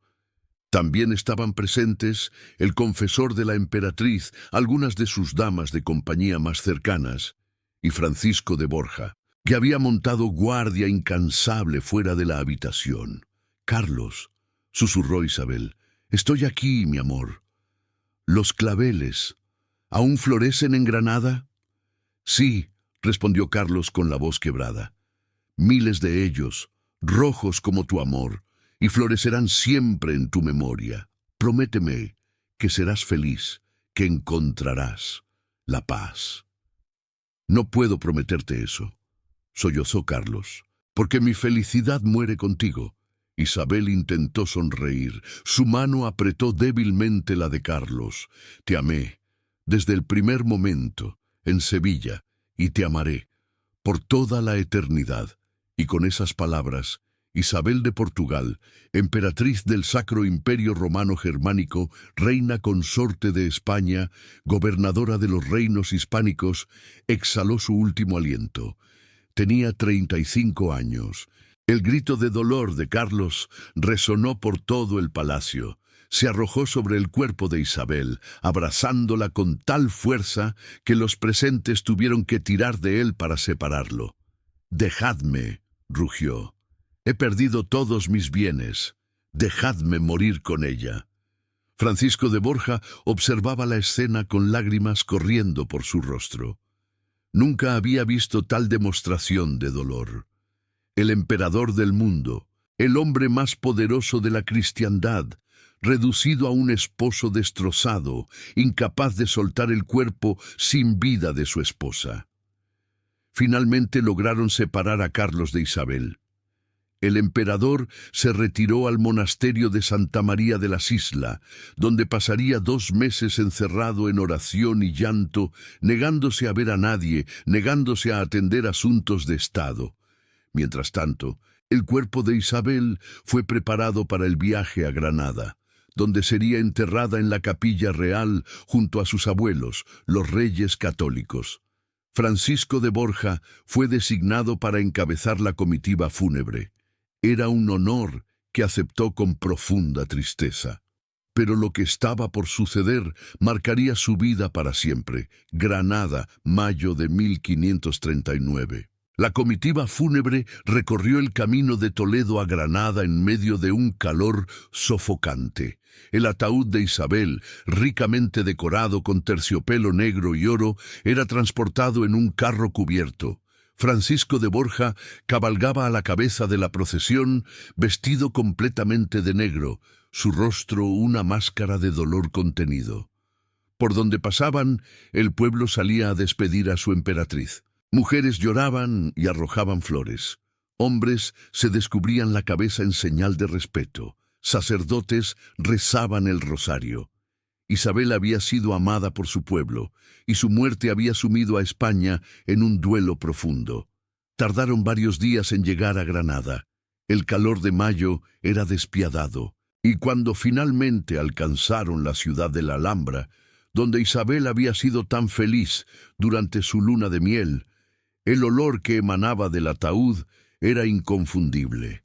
También estaban presentes el confesor de la emperatriz, algunas de sus damas de compañía más cercanas, y Francisco de Borja, que había montado guardia incansable fuera de la habitación. «Carlos», susurró Isabel, «estoy aquí, mi amor». «¿Los claveles aún florecen en Granada?» «Sí», respondió Carlos con la voz quebrada. «Miles de ellos, rojos como tu amor, y florecerán siempre en tu memoria. Prométeme que serás feliz, que encontrarás la paz». «No puedo prometerte eso», sollozó Carlos, «porque mi felicidad muere contigo». Isabel intentó sonreír. Su mano apretó débilmente la de Carlos. «Te amé desde el primer momento, en Sevilla, y te amaré por toda la eternidad». Y con esas palabras, Isabel de Portugal, emperatriz del Sacro Imperio Romano Germánico, reina consorte de España, gobernadora de los reinos hispánicos, exhaló su último aliento. Tenía 35 años. El grito de dolor de Carlos resonó por todo el palacio. Se arrojó sobre el cuerpo de Isabel, abrazándola con tal fuerza que los presentes tuvieron que tirar de él para separarlo. «Dejadme», rugió. «He perdido todos mis bienes. Dejadme morir con ella». Francisco de Borja observaba la escena con lágrimas corriendo por su rostro. Nunca había visto tal demostración de dolor. El emperador del mundo, el hombre más poderoso de la cristiandad, reducido a un esposo destrozado, incapaz de soltar el cuerpo sin vida de su esposa. Finalmente lograron separar a Carlos de Isabel. El emperador se retiró al monasterio de Santa María de la Isla, donde pasaría 2 meses encerrado en oración y llanto, negándose a ver a nadie, negándose a atender asuntos de Estado. Mientras tanto, el cuerpo de Isabel fue preparado para el viaje a Granada, donde sería enterrada en la capilla real junto a sus abuelos, los reyes católicos. Francisco de Borja fue designado para encabezar la comitiva fúnebre. Era un honor que aceptó con profunda tristeza. Pero lo que estaba por suceder marcaría su vida para siempre. Granada, mayo de 1539. La comitiva fúnebre recorrió el camino de Toledo a Granada en medio de un calor sofocante. El ataúd de Isabel, ricamente decorado con terciopelo negro y oro, era transportado en un carro cubierto. Francisco de Borja cabalgaba a la cabeza de la procesión, vestido completamente de negro, su rostro una máscara de dolor contenido. Por donde pasaban, el pueblo salía a despedir a su emperatriz. Mujeres lloraban y arrojaban flores. Hombres se descubrían la cabeza en señal de respeto. Sacerdotes rezaban el rosario. Isabel había sido amada por su pueblo, y su muerte había sumido a España en un duelo profundo. Tardaron varios días en llegar a Granada. El calor de mayo era despiadado, y cuando finalmente alcanzaron la ciudad de la Alhambra, donde Isabel había sido tan feliz durante su luna de miel, el olor que emanaba del ataúd era inconfundible.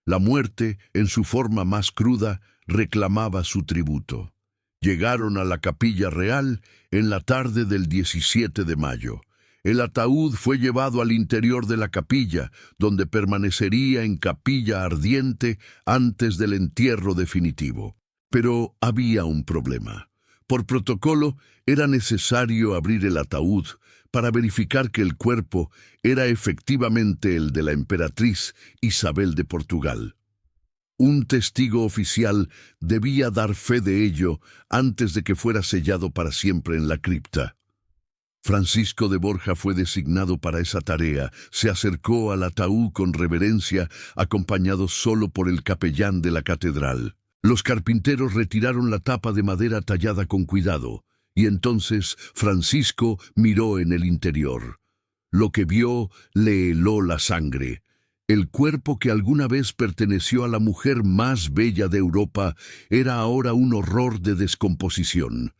La muerte, en su forma más cruda, reclamaba su tributo. Llegaron a la capilla real en la tarde del 17 de mayo. El ataúd fue llevado al interior de la capilla, donde permanecería en capilla ardiente antes del entierro definitivo. Pero había un problema. Por protocolo, era necesario abrir el ataúd para verificar que el cuerpo era efectivamente el de la emperatriz Isabel de Portugal. Un testigo oficial debía dar fe de ello antes de que fuera sellado para siempre en la cripta. Francisco de Borja fue designado para esa tarea. Se acercó al ataúd con reverencia, acompañado solo por el capellán de la catedral. Los carpinteros retiraron la tapa de madera tallada con cuidado, y entonces Francisco miró en el interior. Lo que vio le heló la sangre. El cuerpo que alguna vez perteneció a la mujer más bella de Europa era ahora un horror de descomposición.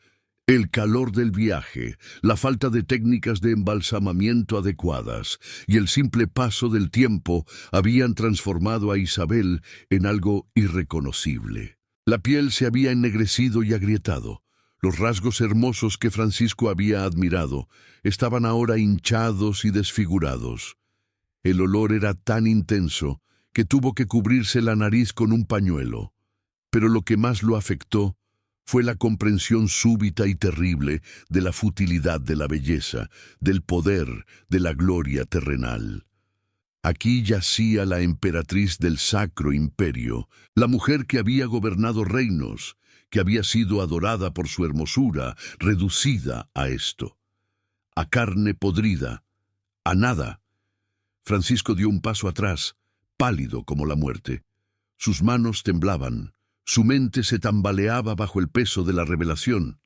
El calor del viaje, la falta de técnicas de embalsamamiento adecuadas y el simple paso del tiempo habían transformado a Isabel en algo irreconocible. La piel se había ennegrecido y agrietado. Los rasgos hermosos que Francisco había admirado estaban ahora hinchados y desfigurados. El olor era tan intenso que tuvo que cubrirse la nariz con un pañuelo. Pero lo que más lo afectó fue la comprensión súbita y terrible de la futilidad de la belleza, del poder, de la gloria terrenal. Aquí yacía la emperatriz del Sacro Imperio, la mujer que había gobernado reinos, que había sido adorada por su hermosura, reducida a esto, a carne podrida, a nada. Francisco dio un paso atrás, pálido como la muerte. Sus manos temblaban, su mente se tambaleaba bajo el peso de la revelación.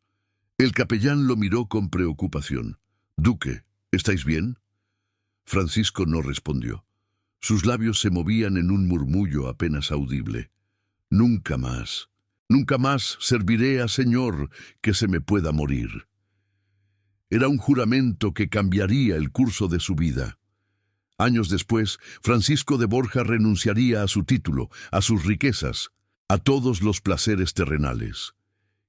El capellán lo miró con preocupación. «Duque, ¿estáis bien?» Francisco no respondió. Sus labios se movían en un murmullo apenas audible. Nunca más serviré a Señor que se me pueda morir». Era un juramento que cambiaría el curso de su vida. Años después, Francisco de Borja renunciaría a su título, a sus riquezas, a todos los placeres terrenales.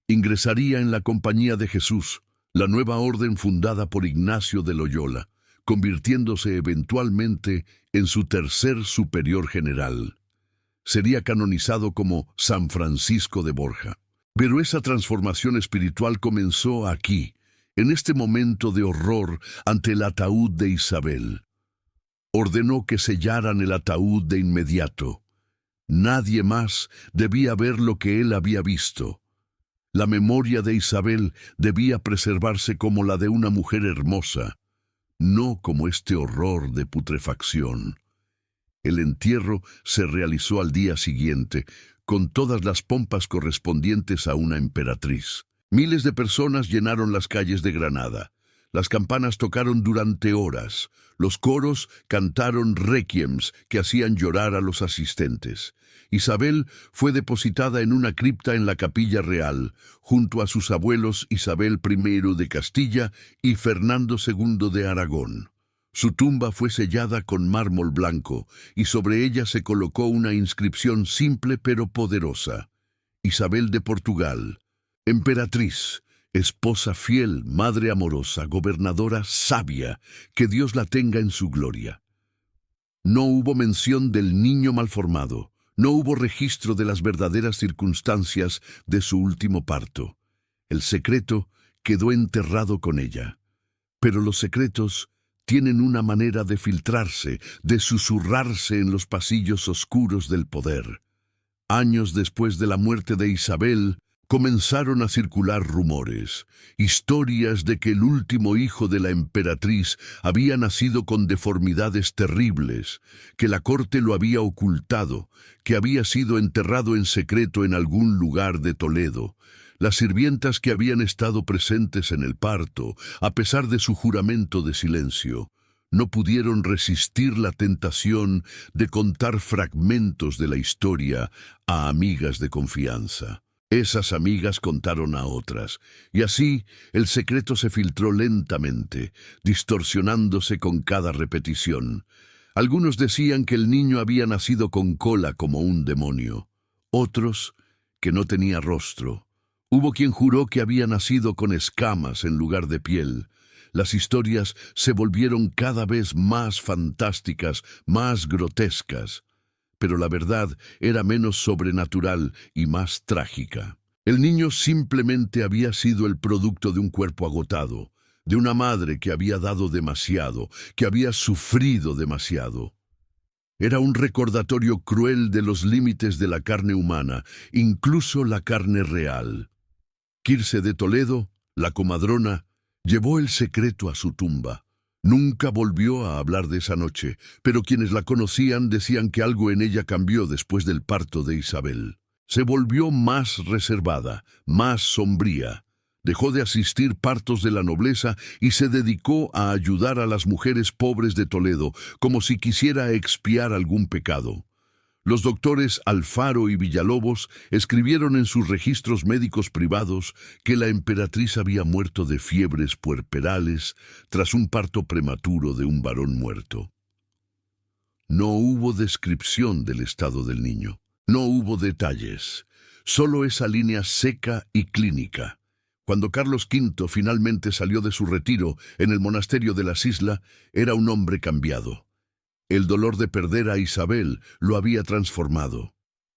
Ingresaría en la Compañía de Jesús, la nueva orden fundada por Ignacio de Loyola, convirtiéndose eventualmente en su tercer superior general. Sería canonizado como San Francisco de Borja. Pero esa transformación espiritual comenzó aquí, en este momento de horror ante el ataúd de Isabel. Ordenó que sellaran el ataúd de inmediato. Nadie más debía ver lo que él había visto. La memoria de Isabel debía preservarse como la de una mujer hermosa, no como este horror de putrefacción. El entierro se realizó al día siguiente, con todas las pompas correspondientes a una emperatriz. Miles de personas llenaron las calles de Granada. Las campanas tocaron durante horas. Los coros cantaron requiems que hacían llorar a los asistentes. Isabel fue depositada en una cripta en la Capilla Real, junto a sus abuelos Isabel I de Castilla y Fernando II de Aragón. Su tumba fue sellada con mármol blanco y sobre ella se colocó una inscripción simple pero poderosa. Isabel de Portugal, emperatriz, esposa fiel, madre amorosa, gobernadora sabia, que Dios la tenga en su gloria. No hubo mención del niño malformado, no hubo registro de las verdaderas circunstancias de su último parto. El secreto quedó enterrado con ella. Pero los secretos tienen una manera de filtrarse, de susurrarse en los pasillos oscuros del poder. Años después de la muerte de Isabel, comenzaron a circular rumores, historias de que el último hijo de la emperatriz había nacido con deformidades terribles, que la corte lo había ocultado, que había sido enterrado en secreto en algún lugar de Toledo. Las sirvientas que habían estado presentes en el parto, a pesar de su juramento de silencio, no pudieron resistir la tentación de contar fragmentos de la historia a amigas de confianza. Esas amigas contaron a otras, y así el secreto se filtró lentamente, distorsionándose con cada repetición. Algunos decían que el niño había nacido con cola como un demonio, otros que no tenía rostro. Hubo quien juró que había nacido con escamas en lugar de piel. Las historias se volvieron cada vez más fantásticas, más grotescas. Pero la verdad era menos sobrenatural y más trágica. El niño simplemente había sido el producto de un cuerpo agotado, de una madre que había dado demasiado, que había sufrido demasiado. Era un recordatorio cruel de los límites de la carne humana, incluso la carne real. Quirce de Toledo, la comadrona, llevó el secreto a su tumba. Nunca volvió a hablar de esa noche, pero quienes la conocían decían que algo en ella cambió después del parto de Isabel. Se volvió más reservada, más sombría. Dejó de asistir partos de la nobleza y se dedicó a ayudar a las mujeres pobres de Toledo, como si quisiera expiar algún pecado. Los doctores Alfaro y Villalobos escribieron en sus registros médicos privados que la emperatriz había muerto de fiebres puerperales tras un parto prematuro de un varón muerto. No hubo descripción del estado del niño, no hubo detalles, solo esa línea seca y clínica. Cuando Carlos V finalmente salió de su retiro en el monasterio de las Islas, era un hombre cambiado. El dolor de perder a Isabel lo había transformado.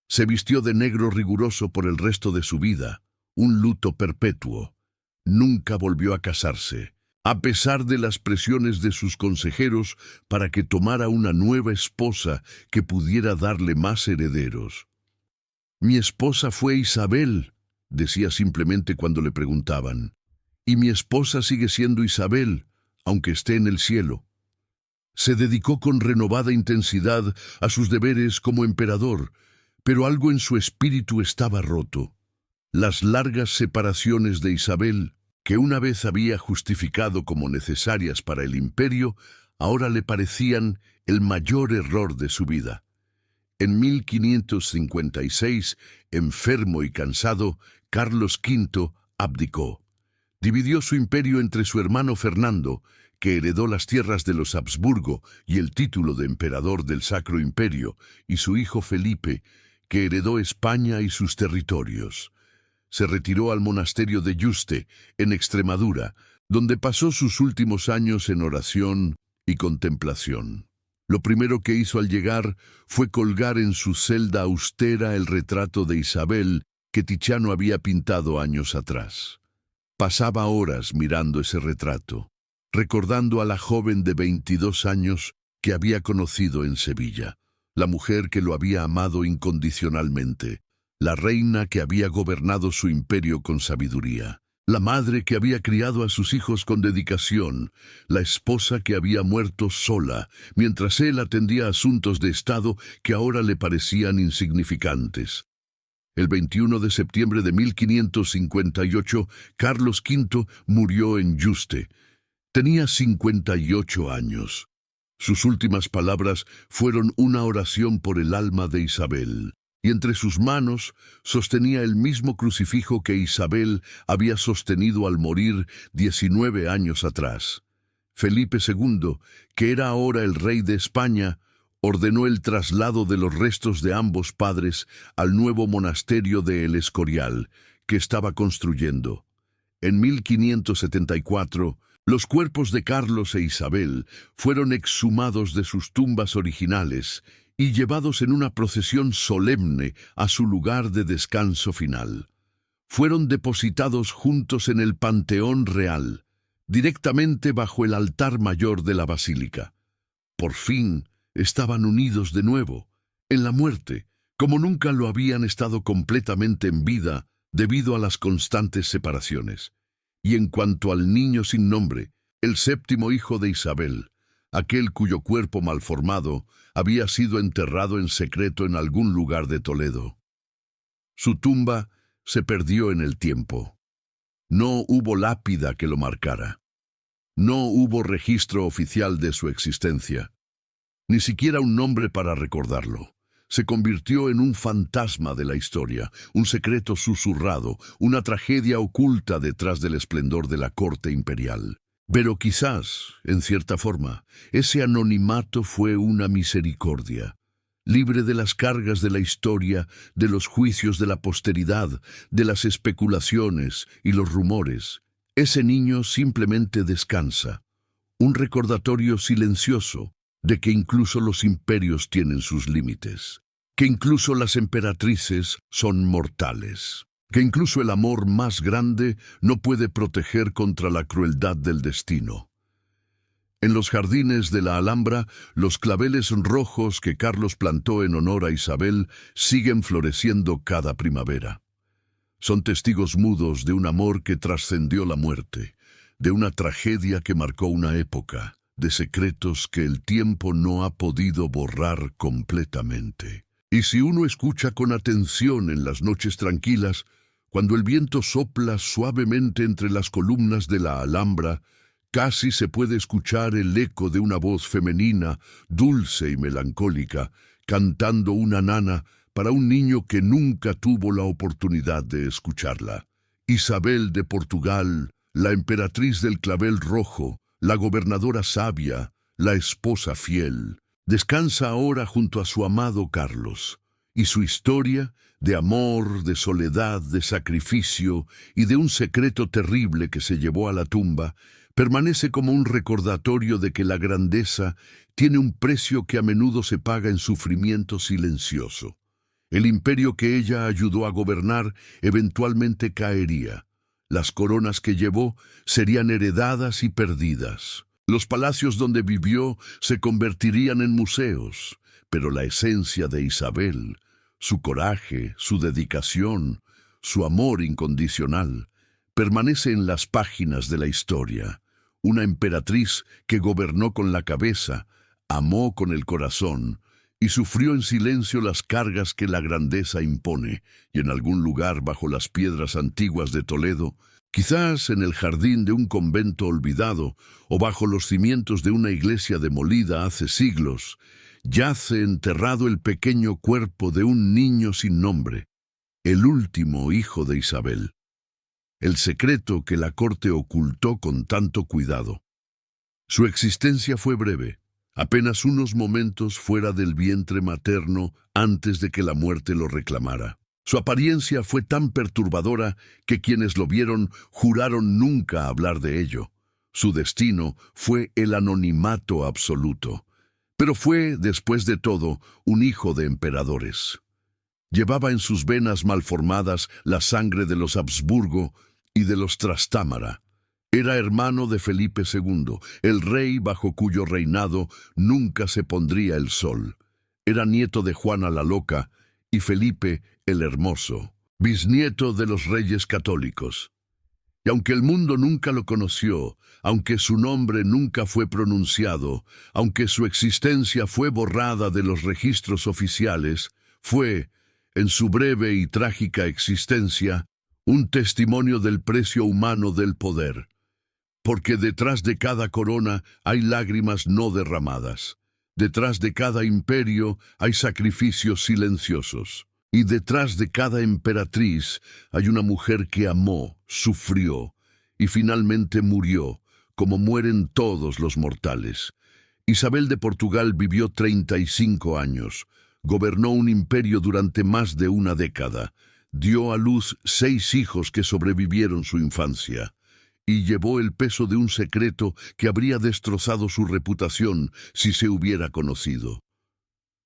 Se vistió de negro riguroso por el resto de su vida, un luto perpetuo. Nunca volvió a casarse, a pesar de las presiones de sus consejeros para que tomara una nueva esposa que pudiera darle más herederos. «Mi esposa fue Isabel», decía simplemente cuando le preguntaban. «Y mi esposa sigue siendo Isabel, aunque esté en el cielo». Se dedicó con renovada intensidad a sus deberes como emperador, pero algo en su espíritu estaba roto. Las largas separaciones de Isabel, que una vez había justificado como necesarias para el imperio, ahora le parecían el mayor error de su vida. En 1556, enfermo y cansado, Carlos V abdicó. Dividió su imperio entre su hermano Fernando, que heredó las tierras de los Habsburgo y el título de emperador del Sacro Imperio, y su hijo Felipe, que heredó España y sus territorios. Se retiró al monasterio de Yuste, en Extremadura, donde pasó sus últimos años en oración y contemplación. Lo primero que hizo al llegar fue colgar en su celda austera el retrato de Isabel que Tiziano había pintado años atrás. Pasaba horas mirando ese retrato, recordando a la joven de 22 años que había conocido en Sevilla, la mujer que lo había amado incondicionalmente, la reina que había gobernado su imperio con sabiduría. La madre que había criado a sus hijos con dedicación, la esposa que había muerto sola, mientras él atendía asuntos de Estado que ahora le parecían insignificantes. El 21 de septiembre de 1558, Carlos V murió en Yuste. Tenía 58 años. Sus últimas palabras fueron una oración por el alma de Isabel, y entre sus manos sostenía el mismo crucifijo que Isabel había sostenido al morir 19 años atrás. Felipe II, que era ahora el rey de España, ordenó el traslado de los restos de ambos padres al nuevo monasterio de El Escorial, que estaba construyendo. En 1574, los cuerpos de Carlos e Isabel fueron exhumados de sus tumbas originales y llevados en una procesión solemne a su lugar de descanso final. Fueron depositados juntos en el Panteón Real, directamente bajo el altar mayor de la basílica. Por fin estaban unidos de nuevo, en la muerte, como nunca lo habían estado completamente en vida debido a las constantes separaciones. Y en cuanto al niño sin nombre, el séptimo hijo de Isabel, aquel cuyo cuerpo malformado había sido enterrado en secreto en algún lugar de Toledo. Su tumba se perdió en el tiempo. No hubo lápida que lo marcara. No hubo registro oficial de su existencia. Ni siquiera un nombre para recordarlo. Se convirtió en un fantasma de la historia, un secreto susurrado, una tragedia oculta detrás del esplendor de la corte imperial. Pero quizás, en cierta forma, ese anonimato fue una misericordia, libre de las cargas de la historia, de los juicios de la posteridad, de las especulaciones y los rumores. Ese niño simplemente descansa, un recordatorio silencioso de que incluso los imperios tienen sus límites, que incluso las emperatrices son mortales, que incluso el amor más grande no puede proteger contra la crueldad del destino. En los jardines de la Alhambra, los claveles rojos que Carlos plantó en honor a Isabel siguen floreciendo cada primavera. Son testigos mudos de un amor que trascendió la muerte, de una tragedia que marcó una época, de secretos que el tiempo no ha podido borrar completamente. Y si uno escucha con atención en las noches tranquilas, cuando el viento sopla suavemente entre las columnas de la Alhambra, casi se puede escuchar el eco de una voz femenina, dulce y melancólica, cantando una nana para un niño que nunca tuvo la oportunidad de escucharla. Isabel de Portugal, la emperatriz del clavel rojo, la gobernadora sabia, la esposa fiel, descansa ahora junto a su amado Carlos, y su historia, de amor, de soledad, de sacrificio y de un secreto terrible que se llevó a la tumba, permanece como un recordatorio de que la grandeza tiene un precio que a menudo se paga en sufrimiento silencioso. El imperio que ella ayudó a gobernar eventualmente caería. Las coronas que llevó serían heredadas y perdidas. Los palacios donde vivió se convertirían en museos, pero la esencia de Isabel, su coraje, su dedicación, su amor incondicional, permanece en las páginas de la historia. Una emperatriz que gobernó con la cabeza, amó con el corazón y sufrió en silencio las cargas que la grandeza impone, y en algún lugar bajo las piedras antiguas de Toledo, quizás en el jardín de un convento olvidado o bajo los cimientos de una iglesia demolida hace siglos, yace enterrado el pequeño cuerpo de un niño sin nombre, el último hijo de Isabel. El secreto que la corte ocultó con tanto cuidado. Su existencia fue breve, apenas unos momentos fuera del vientre materno antes de que la muerte lo reclamara. Su apariencia fue tan perturbadora que quienes lo vieron juraron nunca hablar de ello. Su destino fue el anonimato absoluto. Pero fue, después de todo, un hijo de emperadores. Llevaba en sus venas malformadas la sangre de los Habsburgo y de los Trastámara. Era hermano de Felipe II, el rey bajo cuyo reinado nunca se pondría el sol. Era nieto de Juana la Loca y Felipe el Hermoso, bisnieto de los reyes católicos. Y aunque el mundo nunca lo conoció, aunque su nombre nunca fue pronunciado, aunque su existencia fue borrada de los registros oficiales, fue, en su breve y trágica existencia, un testimonio del precio humano del poder. Porque detrás de cada corona hay lágrimas no derramadas. Detrás de cada imperio hay sacrificios silenciosos. Y detrás de cada emperatriz hay una mujer que amó, sufrió y finalmente murió, como mueren todos los mortales. Isabel de Portugal vivió 35 años, gobernó un imperio durante más de una década, dio a luz 6 hijos que sobrevivieron su infancia, y llevó el peso de un secreto que habría destrozado su reputación si se hubiera conocido.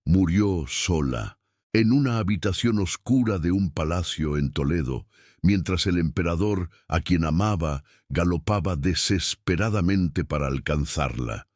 Murió sola, en una habitación oscura de un palacio en Toledo, mientras el emperador, a quien amaba, galopaba desesperadamente para alcanzarla.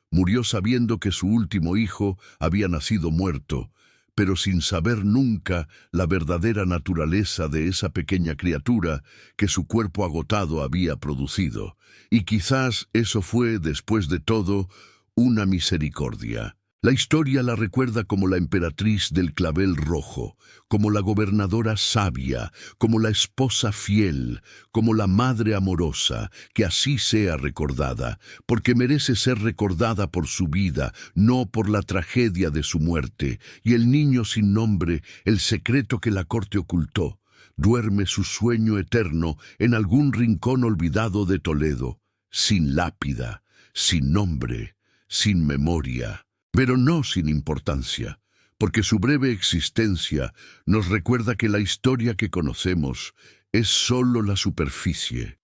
Murió sabiendo que su último hijo había nacido muerto, pero sin saber nunca la verdadera naturaleza de esa pequeña criatura que su cuerpo agotado había producido. Y quizás eso fue, después de todo, una misericordia. La historia la recuerda como la emperatriz del clavel rojo, como la gobernadora sabia, como la esposa fiel, como la madre amorosa, que así sea recordada, porque merece ser recordada por su vida, no por la tragedia de su muerte. Y el niño sin nombre, el secreto que la corte ocultó, duerme su sueño eterno en algún rincón olvidado de Toledo, sin lápida, sin nombre, sin memoria. Pero no sin importancia, porque su breve existencia nos recuerda que la historia que conocemos es sólo la superficie,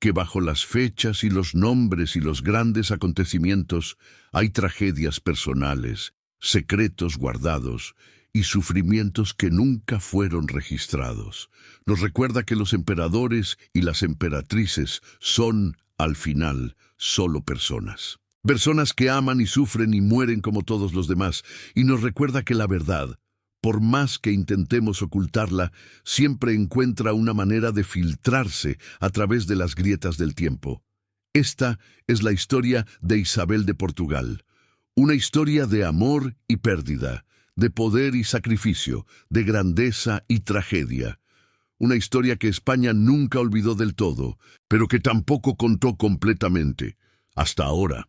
que bajo las fechas y los nombres y los grandes acontecimientos hay tragedias personales, secretos guardados y sufrimientos que nunca fueron registrados. Nos recuerda que los emperadores y las emperatrices son, al final, solo personas. Personas que aman y sufren y mueren como todos los demás, y nos recuerda que la verdad, por más que intentemos ocultarla, siempre encuentra una manera de filtrarse a través de las grietas del tiempo. Esta es la historia de Isabel de Portugal, una historia de amor y pérdida, de poder y sacrificio, de grandeza y tragedia. Una historia que España nunca olvidó del todo, pero que tampoco contó completamente, hasta ahora.